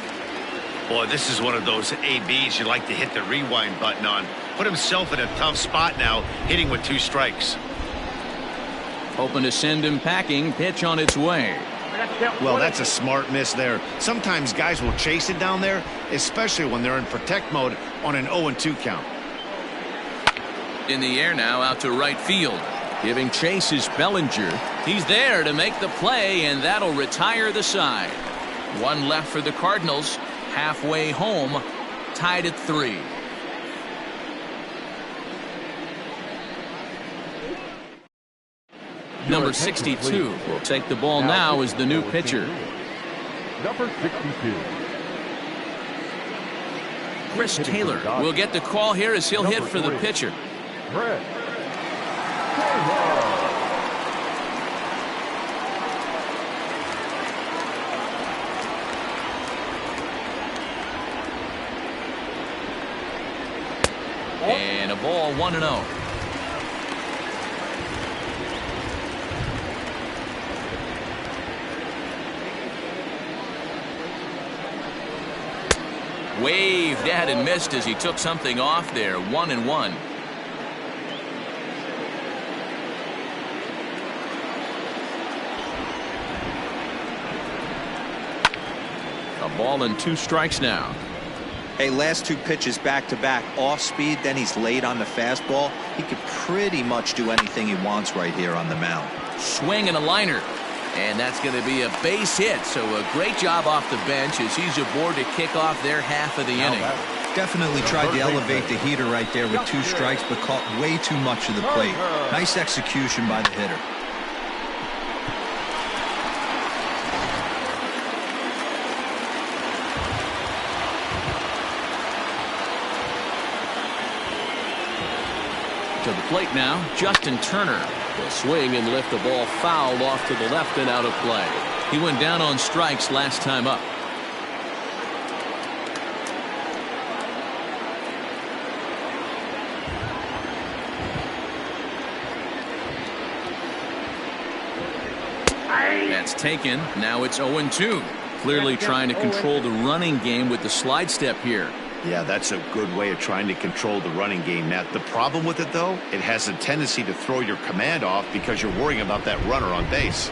Boy, this is one of those ABs you like to hit the rewind button on. Put himself in a tough spot now, hitting with 2 strikes. Hoping to send him packing. Pitch on its way. Well, that's a smart miss there. Sometimes guys will chase it down there, especially when they're in protect mode on an 0-2 count. In the air now, out to right field. Giving chase is Bellinger. He's there to make the play, and that'll retire the side. One left for the Cardinals. Halfway home, tied at 3. Number 62 will take the ball now as the new pitcher. Number 62. Chris Taylor will get the call here as he'll hit for the pitcher. Chris Taylor. And a ball 1-0. Waved at and missed as he took something off there. 1-1. A ball and 2 strikes now. Hey, last 2 pitches back-to-back, off speed, then he's late on the fastball. He could pretty much do anything he wants right here on the mound. Swing and a liner. And that's going to be a base hit. So a great job off the bench as he's aboard to kick off their half of the inning. Definitely tried to elevate the heater right there with 2 strikes, but caught way too much of the plate. Nice execution by the hitter. To the plate now, Justin Turner will swing and lift the ball foul off to the left and out of play. He went down on strikes last time up. That's taken. Now it's 0-2. Clearly trying to control the running game with the slide step here. Yeah, that's a good way of trying to control the running game, Matt. The problem with it, though, it has a tendency to throw your command off because you're worrying about that runner on base.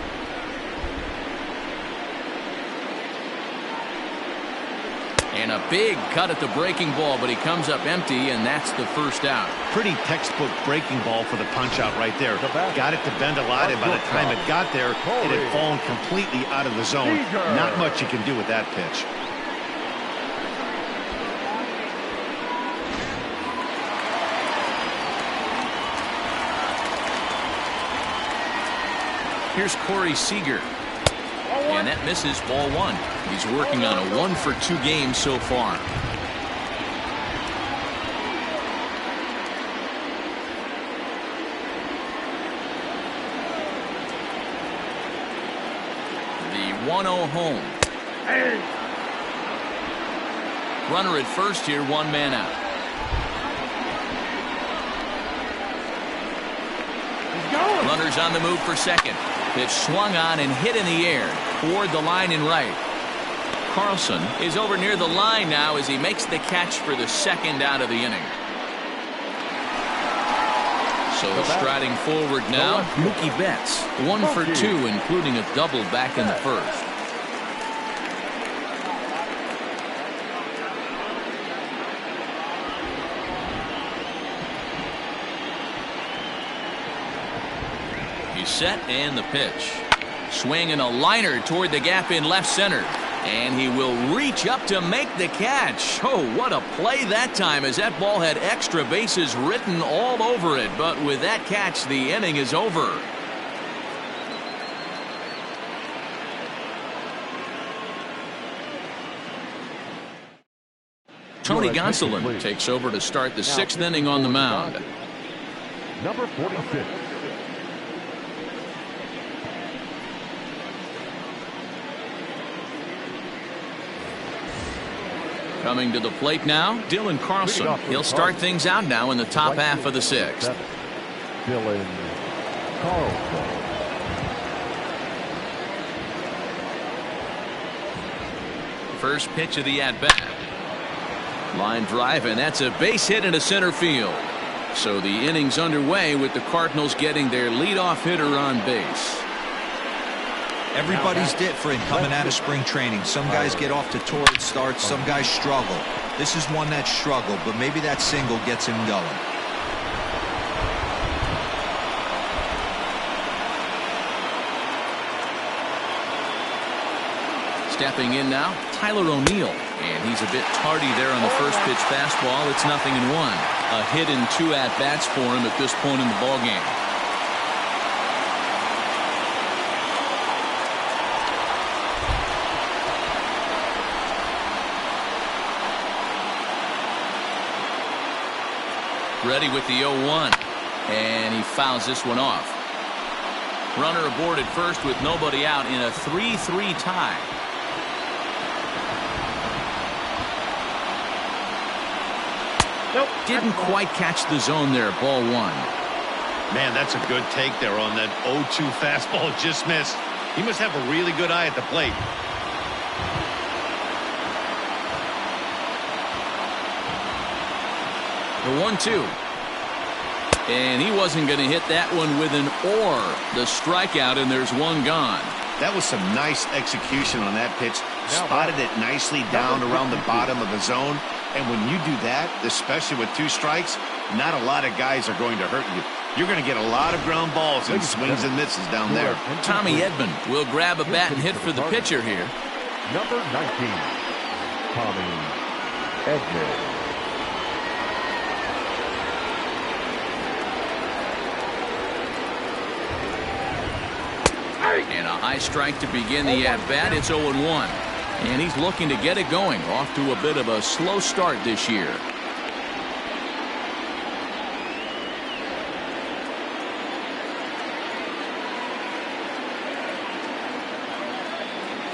And a big cut at the breaking ball, but he comes up empty, and that's the first out. Pretty textbook breaking ball for the punch out right there. Got it to bend a lot, and by the time it got there, it had fallen completely out of the zone. Not much you can do with that pitch. Here's Corey Seager. And that misses, ball 1. He's working on a 1-for-2 game so far. The 1-0 home. Runner at first here, 1 man out. Runners on the move for second. Pitch swung on and hit in the air toward the line and right. Carlson is over near the line now as he makes the catch for the second out of the inning. So striding forward now, Mookie Betts, 1-for-2, including a double back in the first. He's set and the pitch. Swing and a liner toward the gap in left center. And he will reach up to make the catch. Oh, what a play that time as that ball had extra bases written all over it. But with that catch, the inning is over. Tony Gonsolin takes over to start the 6th inning on the mound. Number 46. Coming to the plate now, Dylan Carlson. He'll start things out now in the top half of the 6th. Dylan Carlson. First pitch of the at-bat. Line drive, and that's a base hit into center field. So the inning's underway with the Cardinals getting their leadoff hitter on base. Everybody's different coming out of spring training. Some guys get off to torrid starts, some guys struggle. This is one that struggled, but maybe that single gets him going. Stepping in now, Tyler O'Neill. And he's a bit tardy there on the first pitch fastball. It's 0-1. A hit and 2 at-bats for him at this point in the ballgame. Ready with the 0-1. And he fouls this one off. Runner aboard at first with nobody out in a 3-3 tie. Nope. Didn't quite catch the zone there. Ball 1. Man, that's a good take there on that 0-2 fastball. Just missed. He must have a really good eye at the plate. The 1-2. And he wasn't going to hit that one with an or. The strikeout, and there's one gone. That was some nice execution on that pitch. Spotted it nicely down around the bottom of the zone. And when you do that, especially with 2 strikes, not a lot of guys are going to hurt you. You're going to get a lot of ground balls and swings and misses down there. Tommy Edman will grab a bat and hit for the pitcher here. Number 19, Tommy Edman. And a high strike to begin the at-bat. It's 0-1. And he's looking to get it going. Off to a bit of a slow start this year.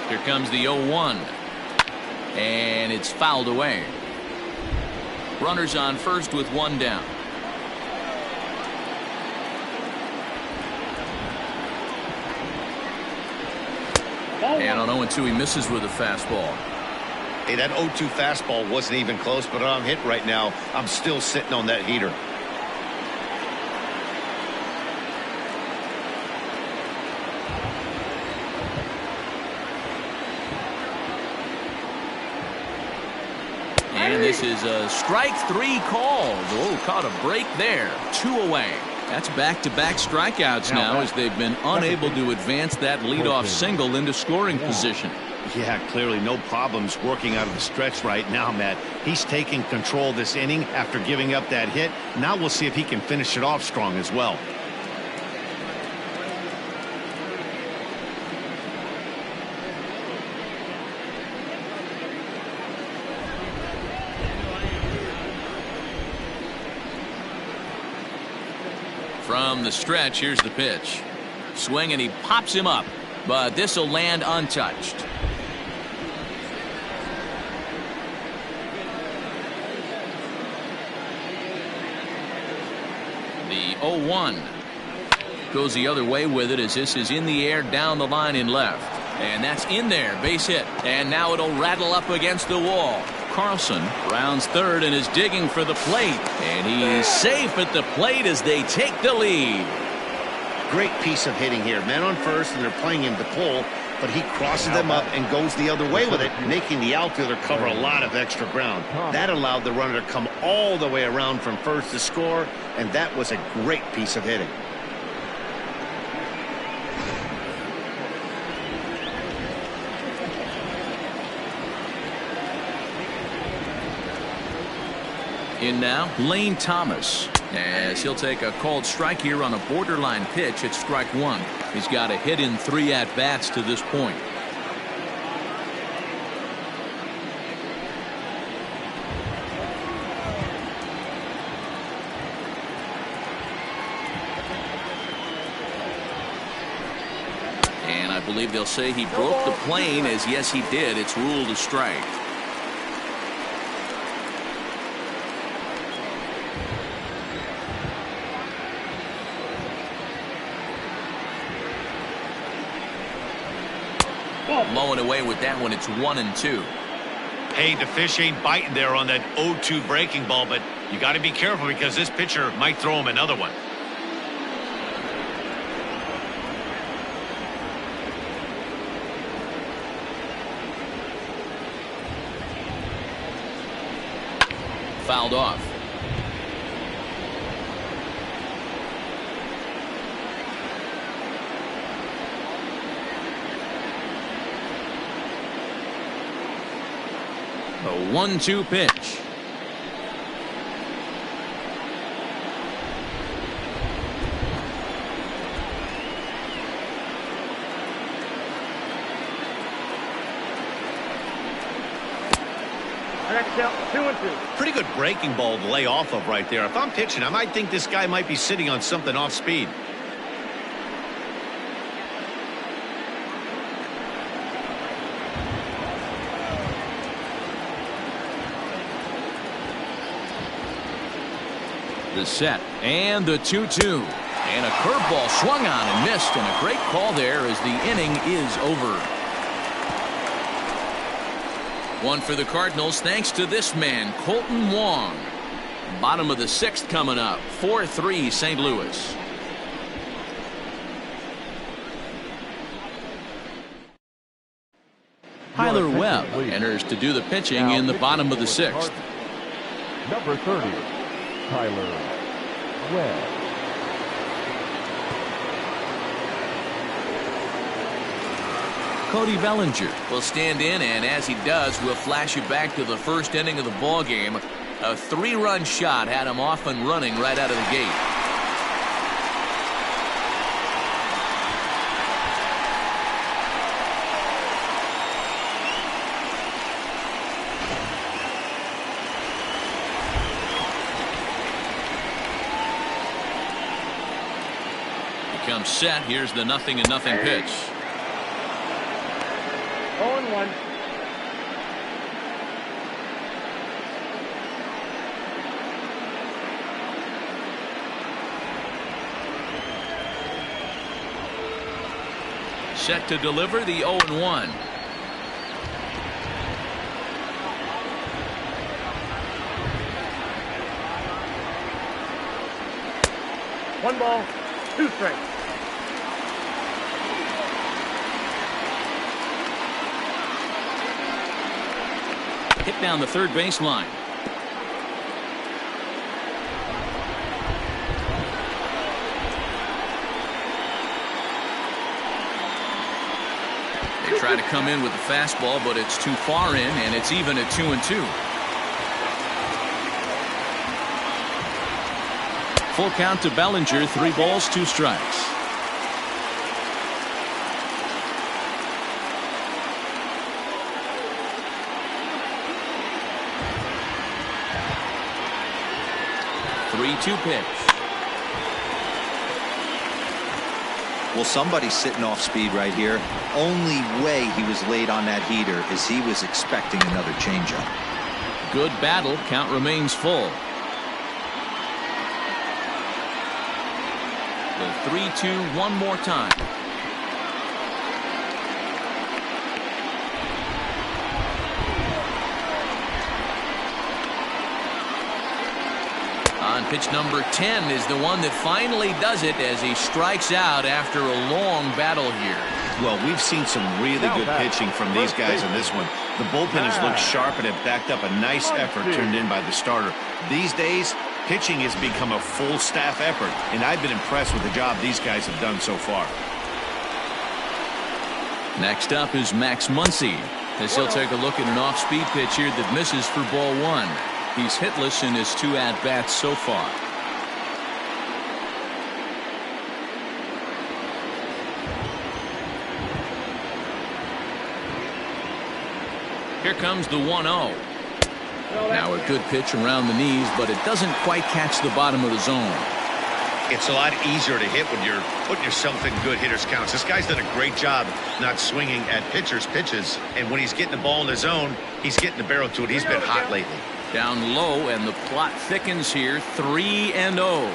Here comes the 0-1. And it's fouled away. Runners on first with 1 down. And on 0-2 he misses with a fastball. Hey, that 0-2 fastball wasn't even close, but I'm hit right now. I'm still sitting on that heater. And this is a strike 3 called. Oh, caught a break there. 2 away. That's back-to-back strikeouts now as they've been unable to advance that leadoff single into scoring position. Yeah, clearly no problems working out of the stretch right now, Matt. He's taking control this inning after giving up that hit. Now we'll see if he can finish it off strong as well. From the stretch, here's the pitch. Swing, and he pops him up, but this will land untouched. The 0-1 goes the other way with it as this is in the air down the line in left. And that's in there, base hit. And now it'll rattle up against the wall. Carlson rounds third and is digging for the plate. And he's safe at the plate as they take the lead. Great piece of hitting here. Men on first, and they're playing him to pull, but he crosses them up and goes the other way with it, making the outfielder cover a lot of extra ground. That allowed the runner to come all the way around from first to score, and that was a great piece of hitting. In now, Lane Thomas, as he'll take a called strike here on a borderline pitch at strike 1. He's got a hit in 3 at-bats to this point. And I believe they'll say he broke the plane, as yes he did. It's ruled a strike. Low and away with that one. It's 1-2. Hey, the fish ain't biting there on that 0-2 breaking ball, but you got to be careful because this pitcher might throw him another one. Fouled off. A 1-2 pitch. Next count, 2-2. Pretty good breaking ball to lay off of right there. If I'm pitching, I might think this guy might be sitting on something off speed. The set and the 2-2. And a curveball swung on and missed, and a great call there as the inning is over. One for the Cardinals thanks to this man, Colton Wong. Bottom of the 6th coming up. 4-3 St. Louis. Tyler Webb enters to do the pitching in the bottom of the 6th. Number 30, Tyler Webb. Cody Bellinger will stand in, and as he does, we'll flash you back to the first inning of the ball game. A 3-run shot had him off and running right out of the gate. He comes set. Here's the 0-0 pitch. 0-1. Set to deliver the 0-1. One ball, 2 strikes. Hit down the third baseline. They try to come in with the fastball, but it's too far in, and it's even at 2-2. Full count to Bellinger, 3 balls, 2 strikes. Two pitch. Well, somebody's sitting off speed right here. Only way he was late on that heater is he was expecting another changeup. Good battle. Count remains full. The 3-2 one more time. On pitch number 10 is the one that finally does it as he strikes out after a long battle here. Well, we've seen some really good pitching from these guys in this one. The bullpen has looked sharp and it backed up a nice effort turned in by the starter. These days, pitching has become a full staff effort, and I've been impressed with the job these guys have done so far. Next up is Max Muncy, as he'll take a look at an off-speed pitch here that misses for ball 1. He's hitless in his 2 at-bats so far. Here comes the 1-0. Now a good pitch around the knees, but it doesn't quite catch the bottom of the zone. It's a lot easier to hit when you're putting yourself in good hitters counts. This guy's done a great job not swinging at pitchers' pitches, and when he's getting the ball in the zone, he's getting the barrel to it. He's been hot lately. Down low, and the plot thickens here. 3-0.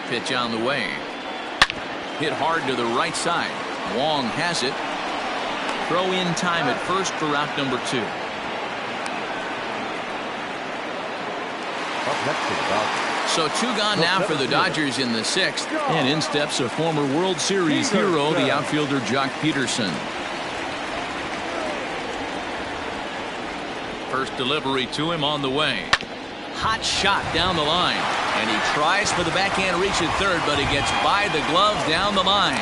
Pitch on the way. Hit hard to the right side. Wong has it. Throw in time at first for out number 2. Up next to the Dodgers. So 2 gone now for the Dodgers in the 6th. And in steps a former World Series hero, the outfielder Jock Peterson. First delivery to him on the way. Hot shot down the line. And he tries for the backhand reach at third, but he gets by the glove down the line.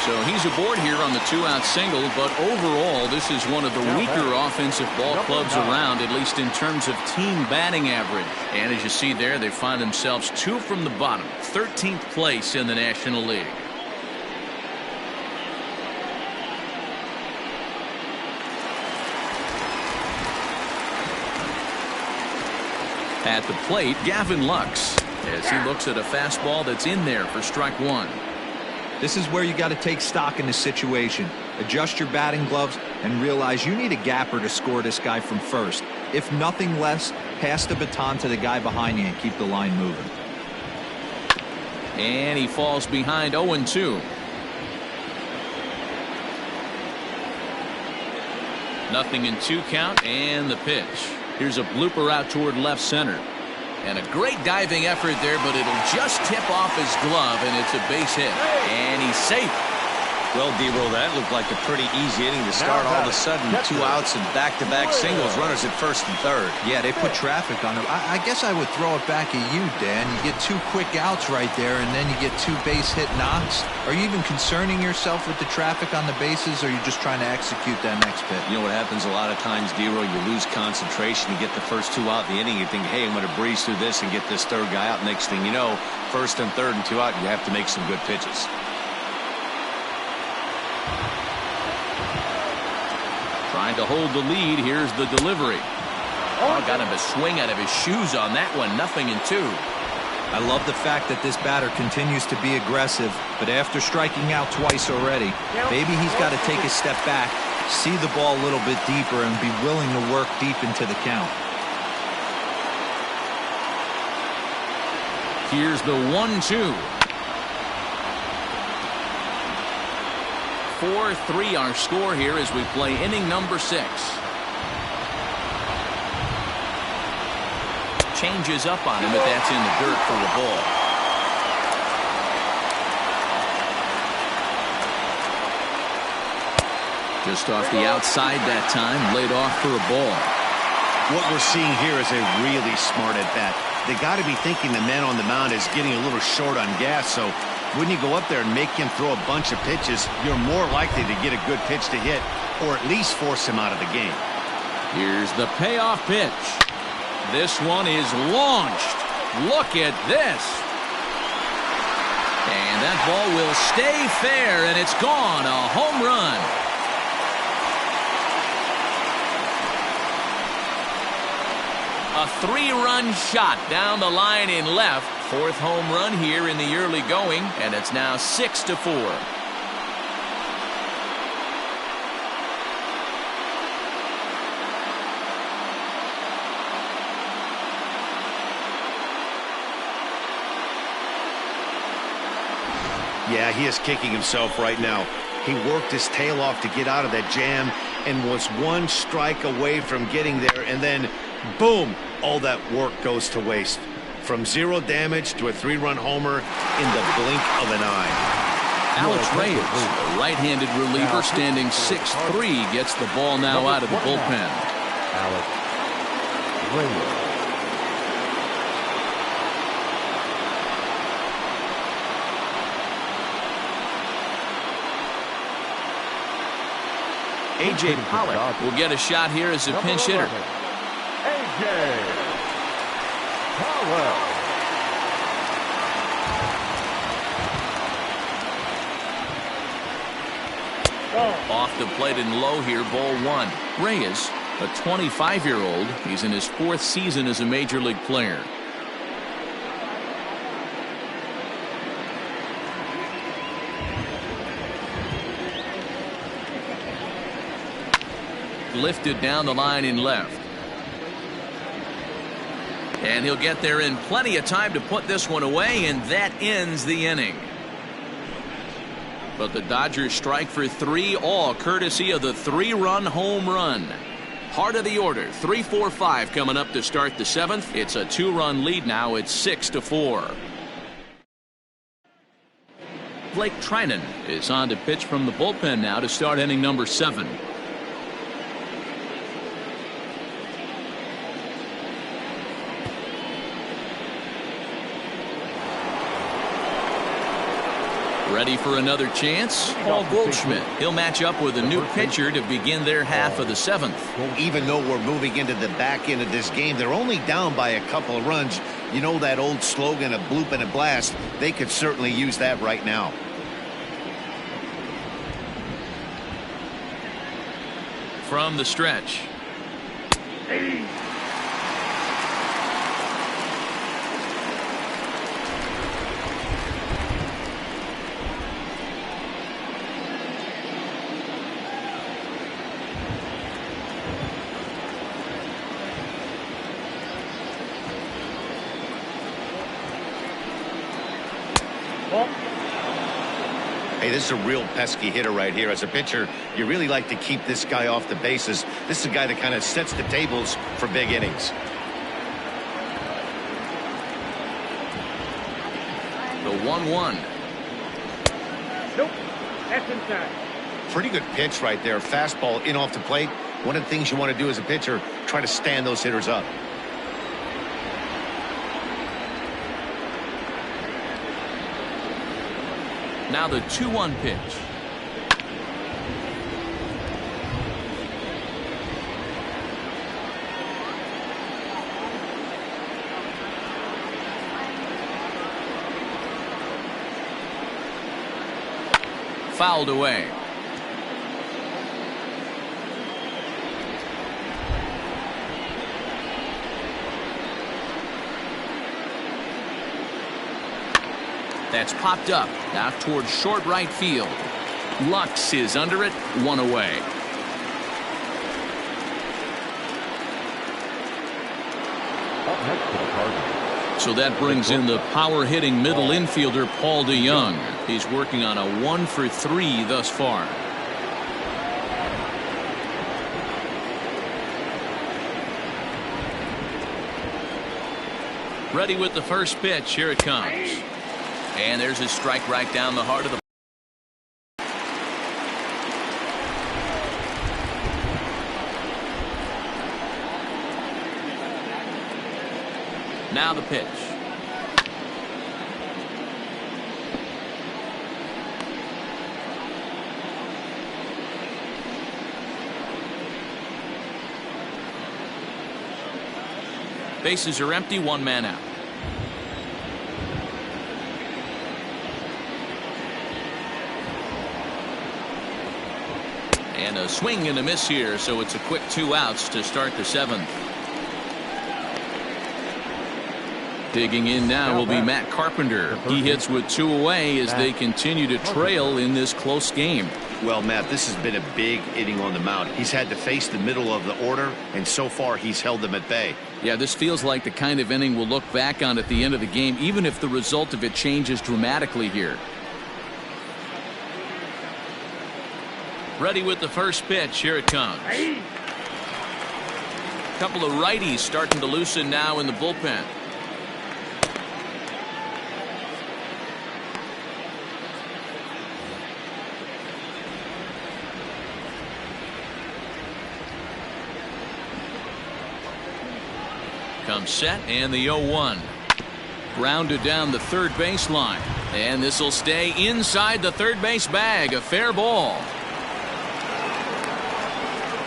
So he's aboard here on the 2-out single, but overall this is one of the weaker offensive ball clubs around, at least in terms of team batting average. And as you see there, they find themselves 2 from the bottom, 13th place in the National League. At the plate, Gavin Lux, as he looks at a fastball that's in there for strike 1. This is where you got to take stock in the situation. Adjust your batting gloves and realize you need a gapper to score this guy from first. If nothing less, pass the baton to the guy behind you and keep the line moving. And he falls behind 0-2. Nothing in 2 count, and the pitch. Here's a blooper out toward left center. And a great diving effort there, but it'll just tip off his glove, and it's a base hit. And he's safe. Well, D-Roll, that looked like a pretty easy inning to start. All of a sudden, 2 outs and back-to-back singles, runners at first and third. Yeah, they put traffic on him. I guess I would throw it back at you, Dan. You get 2 quick outs right there, and then you get 2 base hit knocks. Are you even concerning yourself with the traffic on the bases, or are you just trying to execute that next pitch? You know what happens a lot of times, D-Roll, you lose concentration. You get the first 2 out in the inning. You think, hey, I'm going to breeze through this and get this third guy out. Next thing you know, first and third and 2 out, you have to make some good pitches. Trying to hold the lead. Here's the delivery. Oh, got him a swing out of his shoes on that one. Nothing in 2. I love the fact that this batter continues to be aggressive, but after striking out twice already, maybe he's got to take a step back, see the ball a little bit deeper, and be willing to work deep into the count. Here's the 1-2. 4-3 our score here as we play inning number 6. Changes up on him, but that's in the dirt for a ball. Just off the outside that time, laid off for a ball. What we're seeing here is a really smart at bat. They got to be thinking the man on the mound is getting a little short on gas, so when you go up there and make him throw a bunch of pitches, you're more likely to get a good pitch to hit, or at least force him out of the game. Here's the payoff pitch. This one is launched. Look at this. And that ball will stay fair, and it's gone. A home run. A 3-run shot down the line in left. 4th home run here in the early going, and it's now 6-4. Yeah, he is kicking himself right now. He worked his tail off to get out of that jam and was 1 strike away from getting there, and then boom, all that work goes to waste. From 0 damage to a 3-run homer in the blink of an eye. Alex Reyes, a right-handed reliever, standing 6'3", gets the ball now out of the bullpen. Alex Reyes. A.J. Pollock will get a shot here as a pinch hitter. A.J. Pollock. Off the plate and low here, ball 1. Reyes, a 25-year-old. He's in his 4th season as a major league player. Lifted down the line in left. And he'll get there in plenty of time to put this one away, and that ends the inning. But the Dodgers strike for 3, all courtesy of the 3-run home run. Heart of the order, 3-4-5 coming up to start the 7th. It's a 2-run lead now. It's 6-4. Blake Trinan is on to pitch from the bullpen now to start inning number 7. Ready for another chance? Paul Goldschmidt. He'll match up with a new pitcher to begin their half of the 7th. Even though we're moving into the back end of this game, they're only down by a couple of runs. You know that old slogan, a bloop and a blast. They could certainly use that right now. From the stretch. Hey, this is a real pesky hitter right here. As a pitcher, you really like to keep this guy off the bases. This is a guy that kind of sets the tables for big innings. The 1-1. Nope. That's inside. Pretty good pitch right there. Fastball in off the plate. One of the things you want to do as a pitcher, try to stand those hitters up. Now the 2-1 pitch. Fouled away. That's popped up out towards short right field. Lux is under it, 1 away. So that brings in the power hitting middle infielder Paul DeYoung. He's working on a 1-for-3 thus far. Ready with the first pitch. Here it comes. And there's his strike right down the heart of the. Now the pitch. Bases are empty, 1 man out. And a swing and a miss here, so it's a quick 2 outs to start the 7th. Digging in now will be Matt Carpenter. He hits with 2 away as they continue to trail in this close game. Well, Matt, this has been a big inning on the mound. He's had to face the middle of the order, and so far he's held them at bay. Yeah, this feels like the kind of inning we'll look back on at the end of the game, even if the result of it changes dramatically here. Ready with the first pitch. Here it comes. A couple of righties starting to loosen now in the bullpen. Comes set and the 0-1. Grounded down the third baseline. And this will stay inside the third base bag. A fair ball.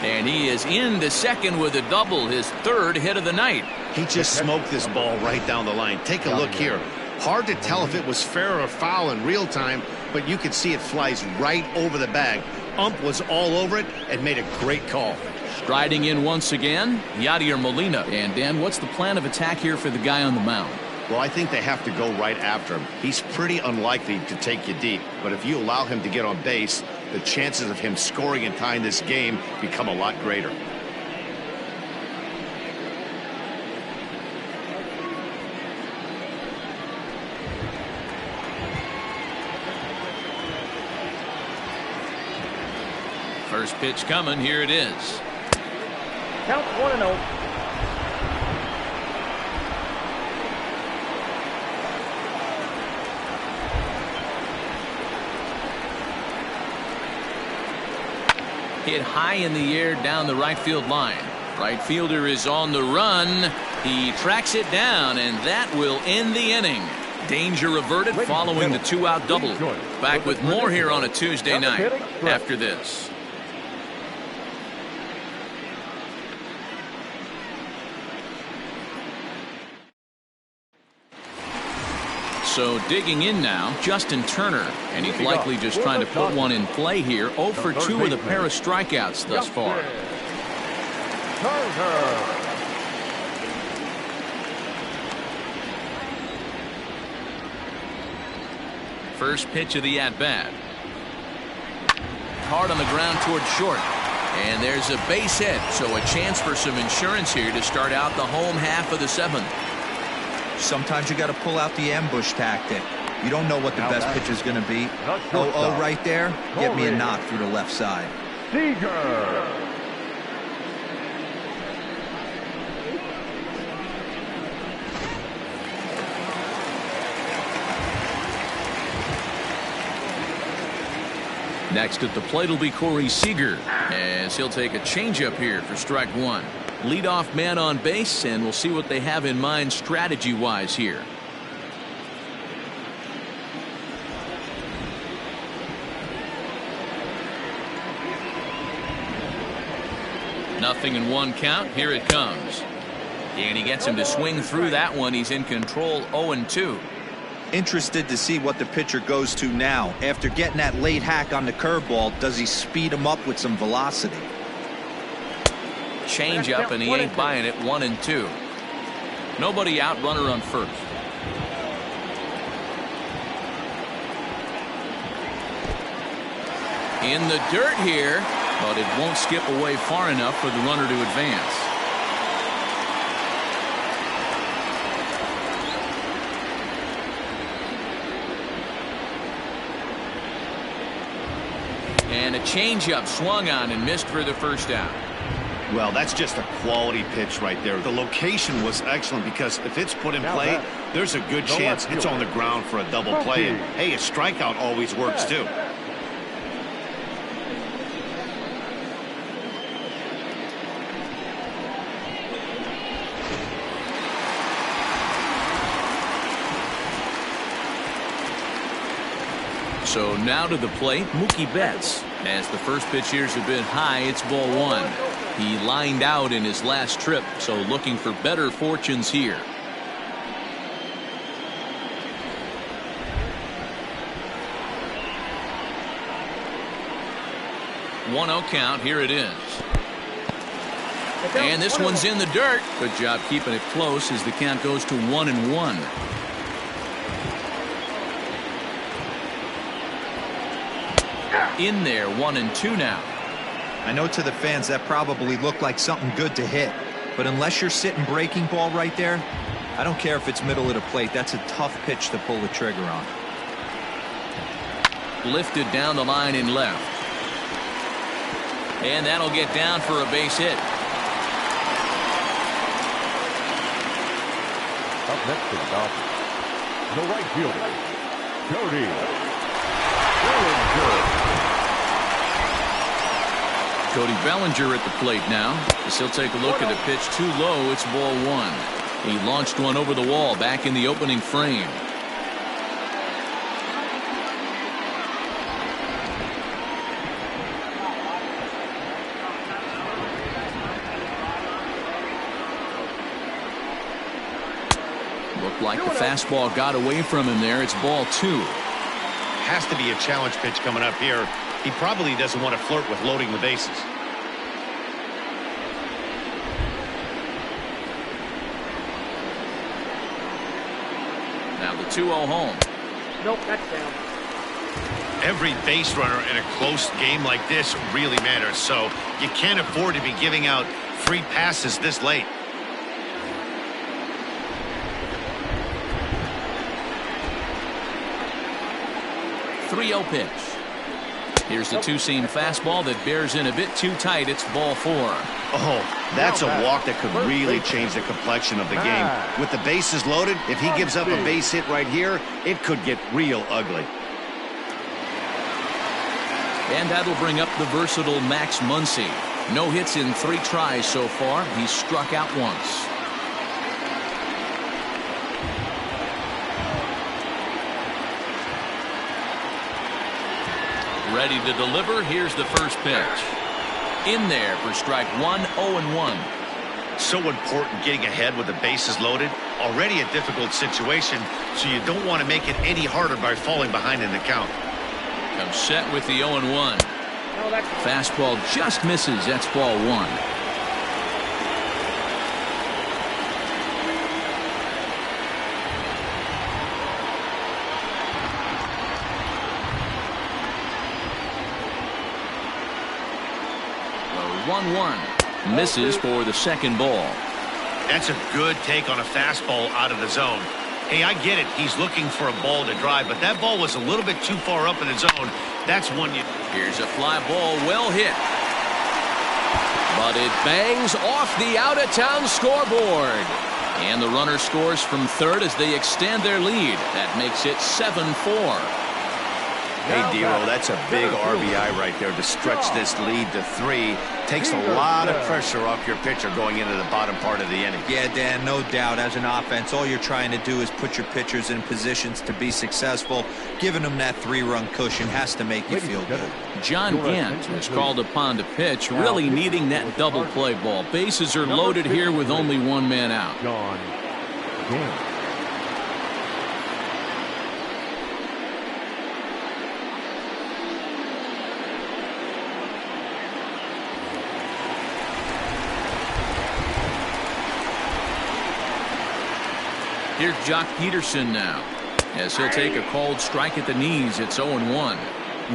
And he is into second with a double, his 3rd hit of the night. He just smoked this ball right down the line. Take a look here. Hard to tell if it was fair or foul in real time, but you could see it flies right over the bag. Ump was all over it and made a great call. Striding in once again, Yadier Molina. And Dan, what's the plan of attack here for the guy on the mound? Well, I think they have to go right after him. He's pretty unlikely to take you deep, but if you allow him to get on base, the chances of him scoring and tying this game become a lot greater. First pitch coming. Here it is. Count 1-0. Hit high in the air down the right field line. Right fielder is on the run. He tracks it down, and that will end the inning. Danger averted following the 2-out double. Back with more here on a Tuesday night after this. So digging in now, Justin Turner, and he's likely just trying to put one in play here. 0 for 2 with a pair of strikeouts thus far. First pitch of the at-bat. Hard on the ground towards short. And there's a base hit, so a chance for some insurance here to start out the home half of the 7th. Sometimes you got to pull out the ambush tactic. You don't know what the best pitch is going to be. 0-0 right there. Get me a knock through the left side. Seager. Next at the plate will be Corey Seager, as he'll take a changeup here for strike 1. Leadoff man on base, and we'll see what they have in mind strategy-wise here. Nothing in 1 count. Here it comes. And he gets him to swing through that one. He's in control, 0-2. Interested to see what the pitcher goes to now. After getting that late hack on the curveball, does he speed him up with some velocity? Change up, and he ain't buying it. 1-2. Nobody out, runner on first. In the dirt here, but it won't skip away far enough for the runner to advance. And a changeup swung on and missed for the first out. Well, that's just a quality pitch right there. The location was excellent because if it's put in play, there's a good chance it's on the ground for a double play. And, hey, a strikeout always works too. So now to the plate, Mookie Betts. As the first pitch here's a bit high, it's ball 1. He lined out in his last trip, so looking for better fortunes here. One-0 count. Here it is. And this one's in the dirt. Good job keeping it close as the count goes to 1-1. In there, 1-2 now. I know to the fans that probably looked like something good to hit, but unless you're sitting breaking ball right there, I don't care if it's middle of the plate. That's a tough pitch to pull the trigger on. Lifted down the line in left. And that'll get down for a base hit. Up next to the Dodgers, the right fielder, Cody Bellinger. Cody Bellinger at the plate now, as he'll take a look at a pitch too low. It's ball 1. He launched one over the wall back in the opening frame. Looked like the fastball got away from him there. It's ball 2. Has to be a challenge pitch coming up here. He probably doesn't want to flirt with loading the bases. Now the 2-0 home. Nope, that's down. Every base runner in a close game like this really matters, so you can't afford to be giving out free passes this late. .30 pitch. Here's the two-seam fastball that bears in a bit too tight. It's ball 4. Oh, that's a walk that could really change the complexion of the game. With the bases loaded, if he gives up a base hit right here, it could get real ugly. And that'll bring up the versatile Max Muncy. No hits in 3 tries so far. He's struck out once. Ready to deliver. Here's the first pitch. In there for strike one, 0-1. So important getting ahead with the bases loaded. Already a difficult situation, so you don't want to make it any harder by falling behind in the count. Comes set with the 0-1. Fastball just misses. That's ball one. The 1-1 misses for the second ball. That's a good take on a fastball out of the zone. Hey, I get it. He's looking for a ball to drive, but that ball was a little bit too far up in the zone. That's one you... Here's a fly ball, well hit. But it bangs off the out-of-town scoreboard. And the runner scores from third as they extend their lead. That makes it 7-4. Hey, Dero, that's a big RBI right there to stretch this lead to 3. Takes a lot of pressure off your pitcher going into the bottom part of the inning. Yeah, Dan, no doubt. As an offense, all you're trying to do is put your pitchers in positions to be successful. Giving them that 3-run cushion has to make you feel good. John Gant is called upon to pitch, really needing that double play ball. Bases are loaded here with only one man out. John Gant. Here's Jock Peterson now, as he'll take a called strike at the knees. It's 0-1.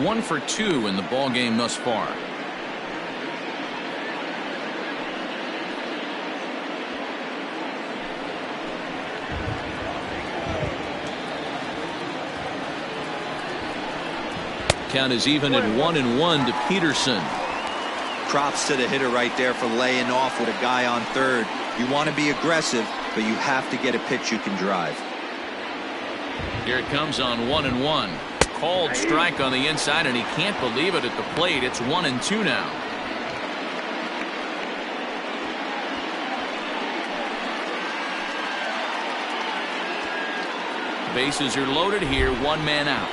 1 for 2 in the ball game thus far. Count is even at 1-1 to Peterson. Props to the hitter right there for laying off with a guy on third. You want to be aggressive, but you have to get a pitch you can drive. Here it comes on 1-1. Called strike on the inside, and he can't believe it at the plate. It's 1-2 now. Bases are loaded here, one man out.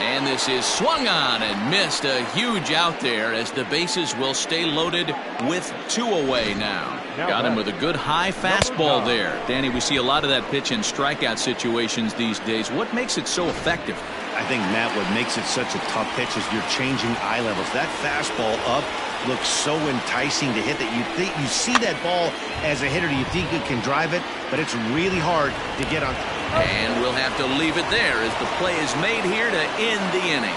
And this is swung on and missed. A huge out there as the bases will stay loaded with 2 away now. Got him with a good high fastball there. Danny, we see a lot of that pitch in strikeout situations these days. What makes it so effective? I think, Matt, what makes it such a tough pitch is you're changing eye levels. That fastball up looks so enticing to hit that you see that ball as a hitter. You think you can drive it, but it's really hard to get on. And we'll have to leave it there as the play is made here to end the inning.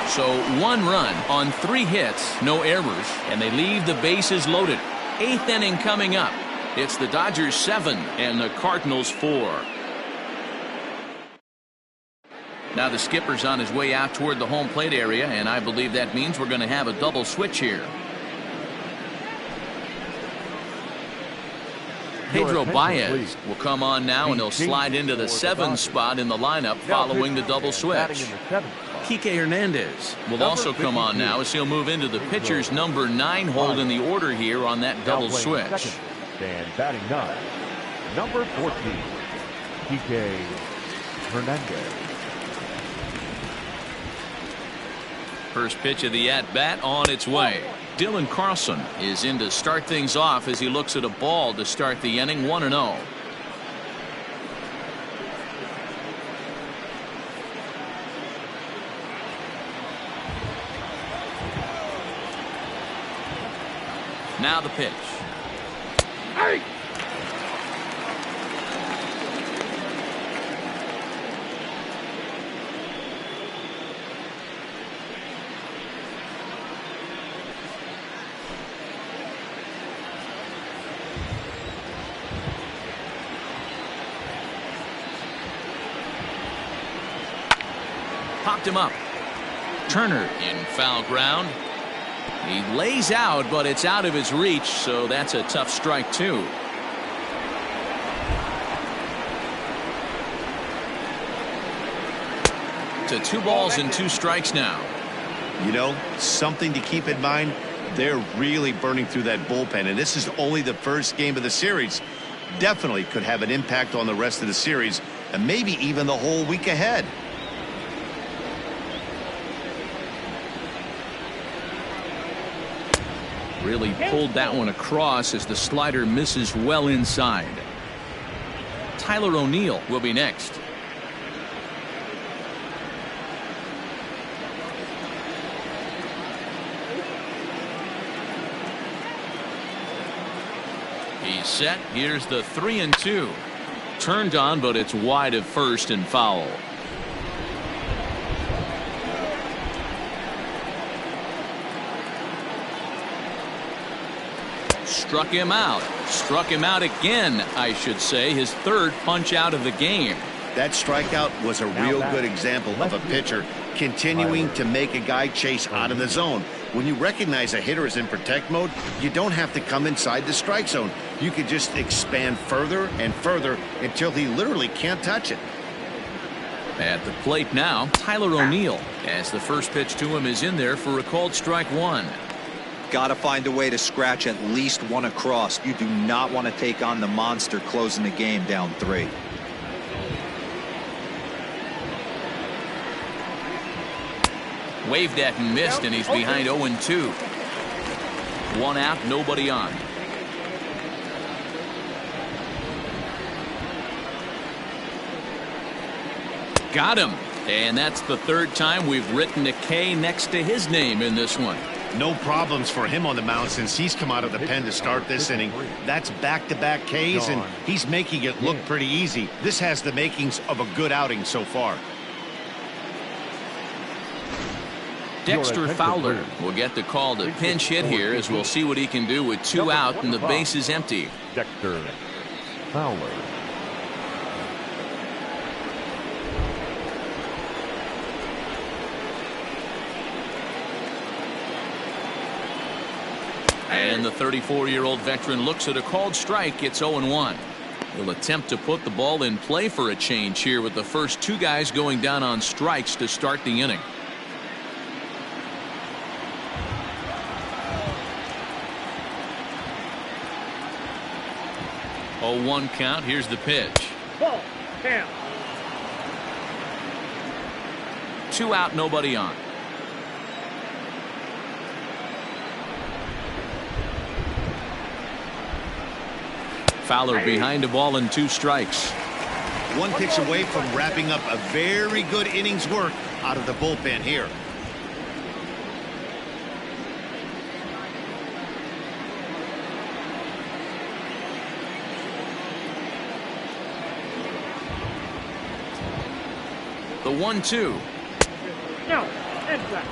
So 1 run on 3 hits, no errors, and they leave the bases loaded. 8th inning coming up. It's the Dodgers 7 and the Cardinals 4. Now the skipper's on his way out toward the home plate area, and I believe that means we're going to have a double switch here. Pedro Baez will come on now, and he'll slide into the 7 spot in the lineup following the double switch. Kike Hernandez will also come on now as he'll move into the pitcher's number 9 hold in the order here on that double switch. And batting 9, number 14, Kike Hernandez. First pitch of the at-bat on its way. Dylan Carlson is in to start things off as he looks at a ball to start the inning. 1-0. Now the pitch. Hey! Popped him up. Turner in foul ground. He lays out, but it's out of his reach, so that's a tough strike, too. To 2 balls and 2 strikes now. You know, something to keep in mind, they're really burning through that bullpen, and this is only the first game of the series. Definitely could have an impact on the rest of the series and maybe even the whole week ahead. Really pulled that one across as the slider misses well inside. Tyler O'Neill will be next. He's set. Here's the 3-2. Turned on, but it's wide of first and foul. Struck him out. Struck him out again, I should say. His third punch out of the game. That strikeout was a real good example of a pitcher continuing to make a guy chase out of the zone. When you recognize a hitter is in protect mode, you don't have to come inside the strike zone. You can just expand further and further until he literally can't touch it. At the plate now, Tyler O'Neill, as the first pitch to him is in there for a called strike one. Got to find a way to scratch at least one across. You do not want to take on the monster closing the game down 3. Waved at and missed, and he's behind 0-2. One out, nobody on. Got him. And that's the third time we've written a K next to his name in this one. No problems for him on the mound since he's come out of the pen to start this inning. That's back-to-back Ks, and he's making it look pretty easy. This has the makings of a good outing so far. Dexter Fowler will get the call to pinch hit here, as we'll see what he can do with 2 out and the base is empty. Dexter Fowler. And the 34-year-old veteran looks at a called strike. It's 0-1. He'll attempt to put the ball in play for a change here with the first 2 guys going down on strikes to start the inning. Oh, 1 count. Here's the pitch. Ball. Count. 2 out, nobody on. Fowler behind a ball and 2 strikes. 1 pitch away from wrapping up a very good inning's work out of the bullpen here. The 1-2. No. Inside.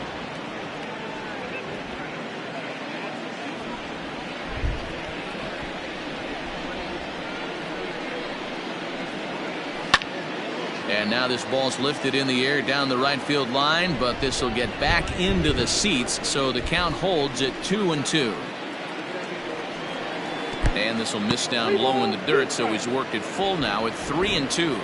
And now this ball's lifted in the air down the right field line, but this will get back into the seats, so the count holds at 2-2. And this will miss down low in the dirt, so he's worked it full now at 3-2.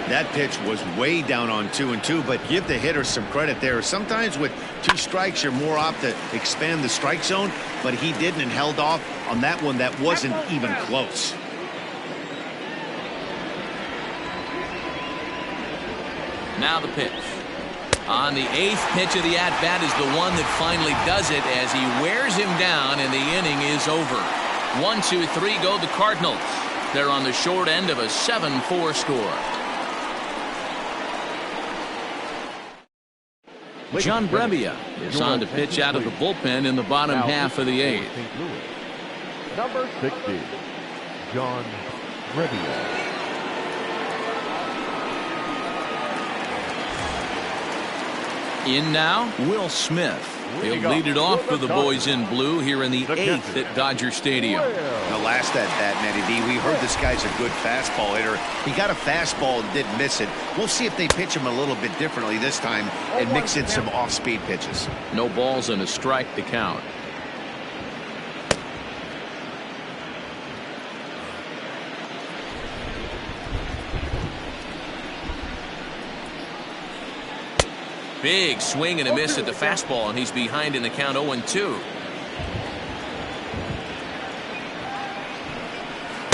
That pitch was way down on 2-2, but give the hitter some credit there. Sometimes with 2 strikes, you're more apt to expand the strike zone, but he didn't and held off on that one that wasn't even close. Now the pitch. On the 8th pitch of the at-bat is the one that finally does it as he wears him down, and the inning is over. 1-2-3 go the Cardinals. They're on the short end of a 7-4 score. John Brebbia is on to pitch out of the bullpen in the bottom half of the 8th. Number 60, John Brebbia. In now, Will Smith. He'll lead it off for the boys in blue here in the 8th at Dodger Stadium. The last at that, Matty D, we heard this guy's a good fastball hitter. He got a fastball and didn't miss it. We'll see if they pitch him a little bit differently this time and mix in some off-speed pitches. No balls and a strike to count. Big swing and a miss at the fastball, and he's behind in the count 0-2.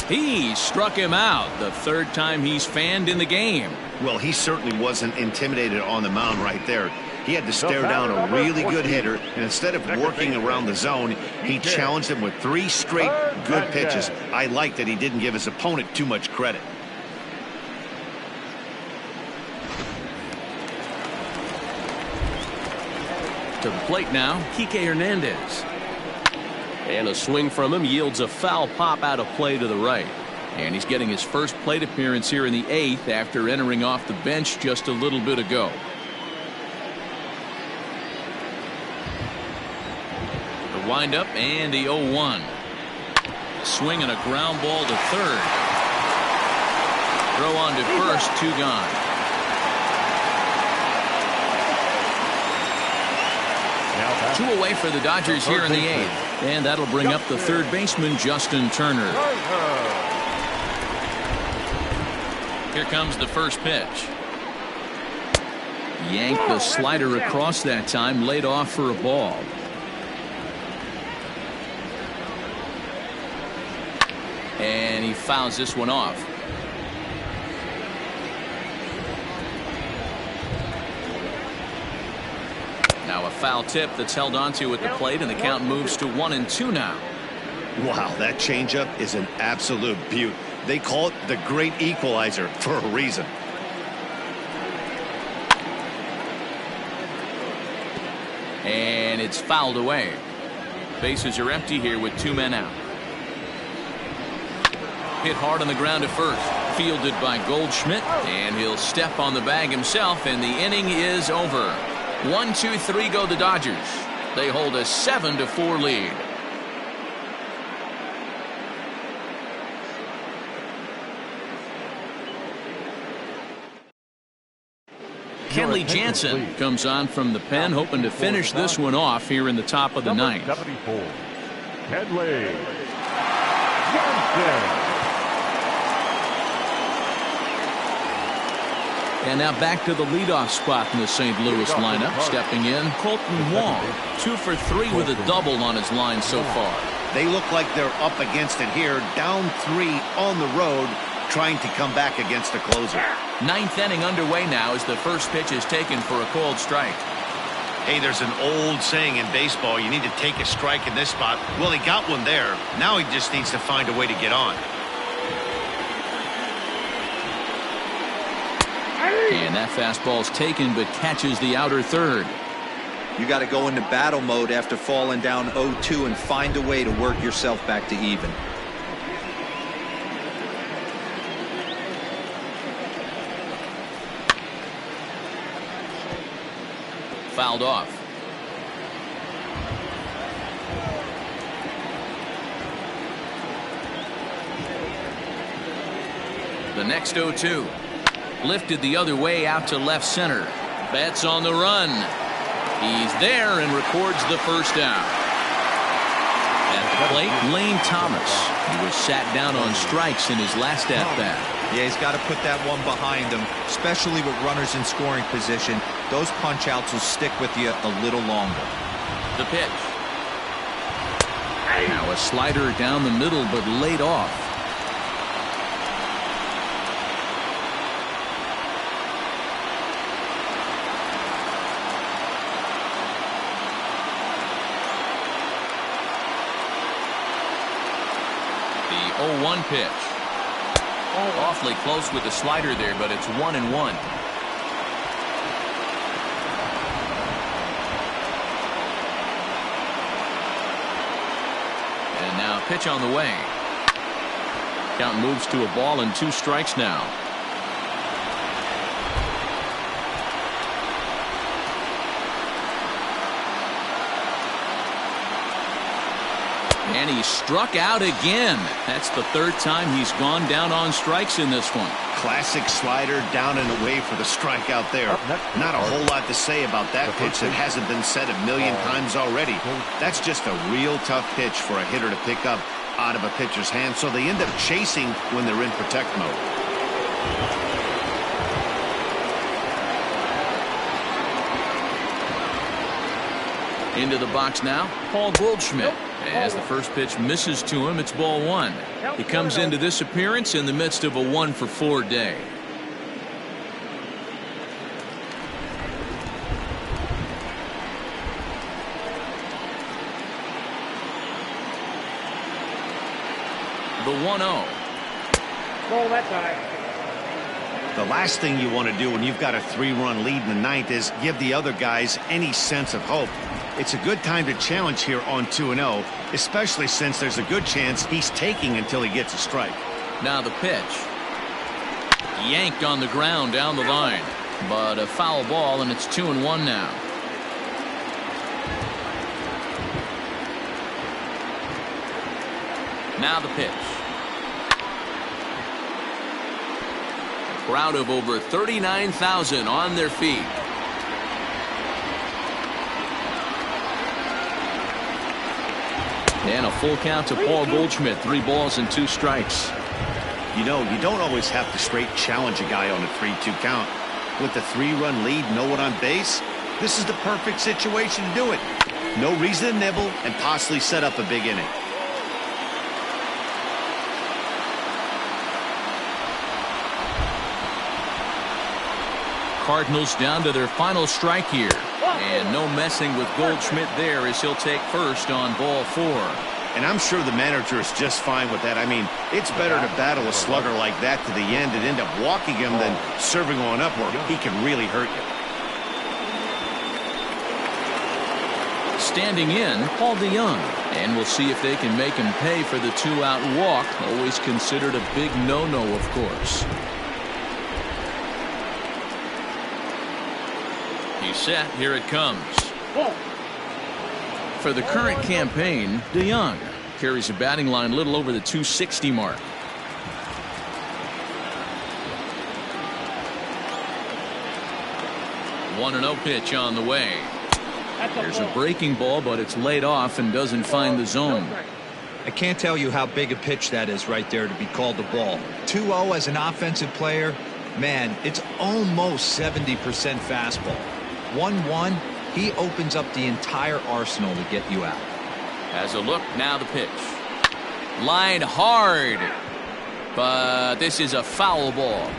He struck him out, the third time he's fanned in the game. Well, he certainly wasn't intimidated on the mound right there. He had to stare down a really good hitter, and instead of working around the zone, he challenged him with 3 straight good pitches. I like that he didn't give his opponent too much credit. To the plate now, Kike Hernandez. And a swing from him yields a foul pop out of play to the right. And he's getting his first plate appearance here in the 8th after entering off the bench just a little bit ago. The windup and the 0-1. Swing and a ground ball to third. Throw on to first, 2 gone. Two away for the Dodgers here in the 8th. And that'll bring up the third baseman, Justin Turner. Here comes the first pitch. Yanked the slider across that time, laid off for a ball. And he fouls this one off. Now a foul tip that's held onto at the plate, and the count moves to 1-2 now. Wow, that changeup is an absolute beaut. They call it the great equalizer for a reason. And it's fouled away. Bases are empty here with 2 men out. Hit hard on the ground at first. Fielded by Goldschmidt, and he'll step on the bag himself, and the inning is over. 1-2-3 go the Dodgers. They hold a 7-4 lead. Kenley Jansen comes on from the pen, hoping to finish this one off here in the top of the 9th. 74, Kenley Jansen. And now back to the leadoff spot in the St. Louis lineup. Stepping in, Colton Wong. 2 for 3 with a double on his line so far. They look like they're up against it here, down 3 on the road, trying to come back against the closer. 9th inning underway now as the first pitch is taken for a called strike. Hey, there's an old saying in baseball, you need to take a strike in this spot. Well, he got one there. Now he just needs to find a way to get on. And that fastball's taken, but catches the outer third. You got to go into battle mode after falling down 0-2 and find a way to work yourself back to even. Fouled off. The next 0-2. Lifted the other way out to left center. Betts on the run. He's there and records the first down. At the plate, Lane Thomas. He was sat down on strikes in his last at-bat. Yeah, he's got to put that one behind him, especially with runners in scoring position. Those punch-outs will stick with you a little longer. The pitch. Now a slider down the middle, but laid off. The 0-1 pitch. Awfully close with the slider there, but it's 1-1. And now pitch on the way. Count moves to a ball and 2 strikes now. And he struck out again. That's the 3rd time he's gone down on strikes in this one. Classic slider down and away for the strikeout there. Not a whole lot to say about that pitch that hasn't been said a million times already. That's just a real tough pitch for a hitter to pick up out of a pitcher's hand, so they end up chasing when they're in protect mode. Into the box now, Paul Goldschmidt. As the first pitch misses to him, it's ball one. He comes into this appearance in the midst of a 1-for-4 day. The 1-0. Ball that time. The last thing you want to do when you've got a 3-run lead in the ninth is give the other guys any sense of hope. It's a good time to challenge here on 2-0, especially since there's a good chance he's taking until he gets a strike. Now the pitch. Yanked on the ground down the line. But a foul ball, and it's 2-1 now. Now the pitch. A crowd of over 39,000 on their feet. And a full count to Paul Goldschmidt. 3 balls and 2 strikes. You know, you don't always have to straight challenge a guy on a 3-2 count. With the 3-run lead, no one on base, this is the perfect situation to do it. No reason to nibble and possibly set up a big inning. Cardinals down to their final strike here. And no messing with Goldschmidt there as he'll take first on ball 4. And I'm sure the manager is just fine with that. I mean, it's better to battle a slugger like that to the end and end up walking him than serving on up where he can really hurt you. Standing in, Paul DeYoung. And we'll see if they can make him pay for the 2-out walk. Always considered a big no-no, of course. He's set. Here it comes. For the current campaign, DeYoung carries a batting line a little over the 260 mark. One 1-0 pitch on the way. There's a breaking ball, but it's laid off and doesn't find the zone. I can't tell you how big a pitch that is right there to be called a ball. 2-0 as an offensive player, man, it's almost 70% fastball. 1-1, he opens up the entire arsenal to get you out. As a look, now the pitch. Line hard, but this is a foul ball.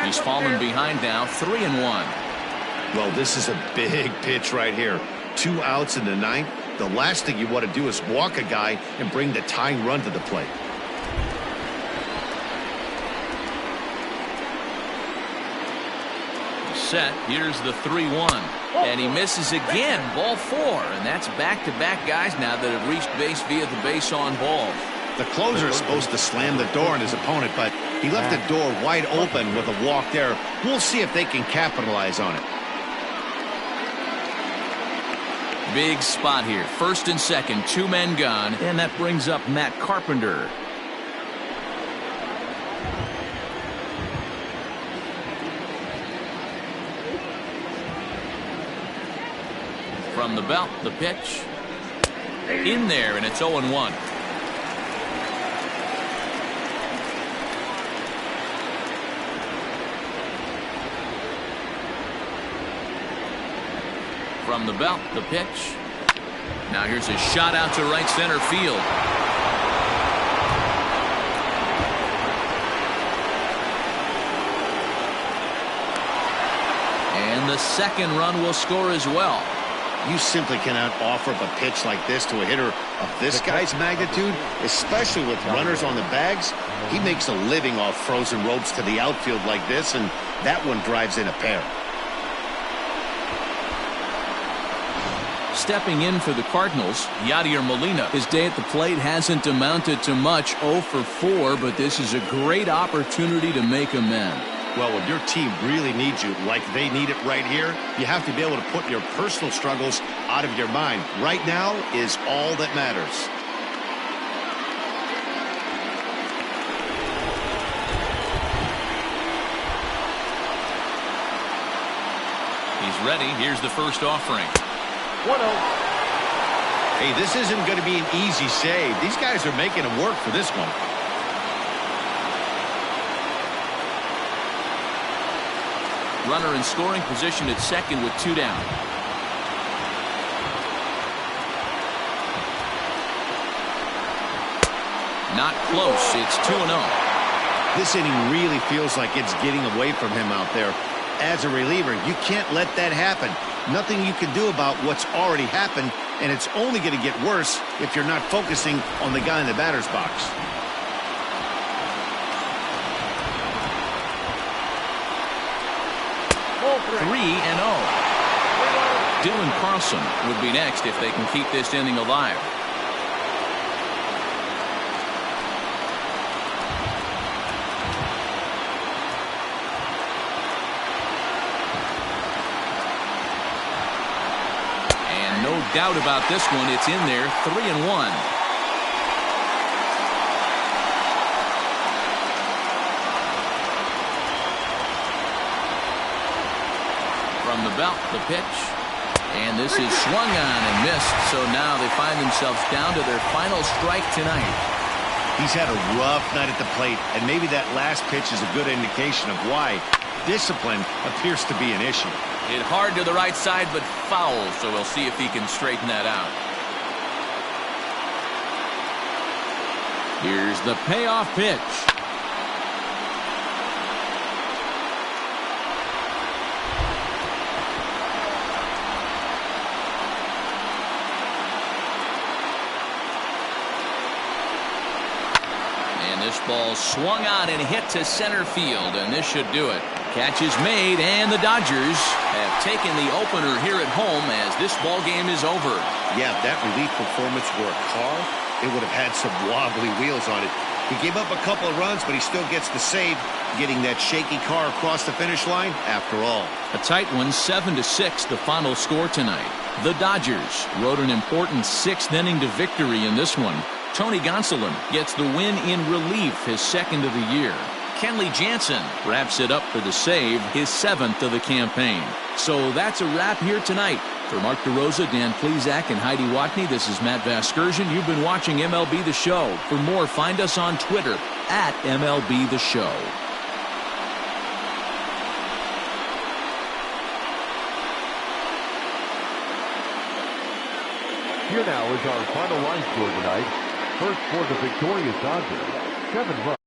He's fallen behind now, 3-1. Well, this is a big pitch right here. 2 outs in the ninth. The last thing you want to do is walk a guy and bring the tying run to the plate. Set. Here's the 3-1. And he misses again. Ball 4. And that's back-to-back guys now that have reached base via the base on balls. The closer is supposed to slam the door on his opponent, but he left the door wide open with a walk there. We'll see if they can capitalize on it. Big spot here. First and second, 2 men gone. And that brings up Matt Carpenter. From the belt, the pitch. In there, and it's 0-1. From the belt, the pitch. Now here's a shot out to right center field. And the second run will score as well. You simply cannot offer up a pitch like this to a hitter of this guy's magnitude, especially with runners on the bags. He makes a living off frozen ropes to the outfield like this, and that one drives in a pair. Stepping in for the Cardinals, Yadier Molina. His day at the plate hasn't amounted to much, 0 for 4, but this is a great opportunity to make amends. Well, when your team really needs you, like they need it right here, you have to be able to put your personal struggles out of your mind. Right now is all that matters. He's ready. Here's the first offering. 1-0. Hey, this isn't going to be an easy save. These guys are making it work for this one. Runner in scoring position at second with 2 down. Not close. It's 2-0. This inning really feels like it's getting away from him out there. As a reliever, you can't let that happen. Nothing you can do about what's already happened, and it's only going to get worse if you're not focusing on the guy in the batter's box. Ball 3-0. Dylan Carlson would be next if they can keep this inning alive. No doubt about this one. It's in there. 3-1. From the belt, the pitch. And this is swung on and missed. So now they find themselves down to their final strike tonight. He's had a rough night at the plate, and maybe that last pitch is a good indication of why discipline appears to be an issue. Hit hard to the right side, but foul, so we'll see if he can straighten that out. Here's the payoff pitch. And this ball swung on and hit to center field, and this should do it. Catch is made, and the Dodgers have taken the opener here at home as this ball game is over. Yeah, if that relief performance were a car, it would have had some wobbly wheels on it. He gave up a couple of runs, but he still gets the save, getting that shaky car across the finish line after all. A tight one, 7-6, the final score tonight. The Dodgers rode an important 6th inning to victory in this one. Tony Gonsolin gets the win in relief, his 2nd of the year. Kenley Jansen wraps it up for the save, his 7th of the campaign. So that's a wrap here tonight. For Mark DeRosa, Dan Plesac, and Heidi Watney, this is Matt Vasgersian. You've been watching MLB The Show. For more, find us on Twitter at MLB The Show. Here now is our final line score tonight. First for the victorious Dodgers, 7 runs.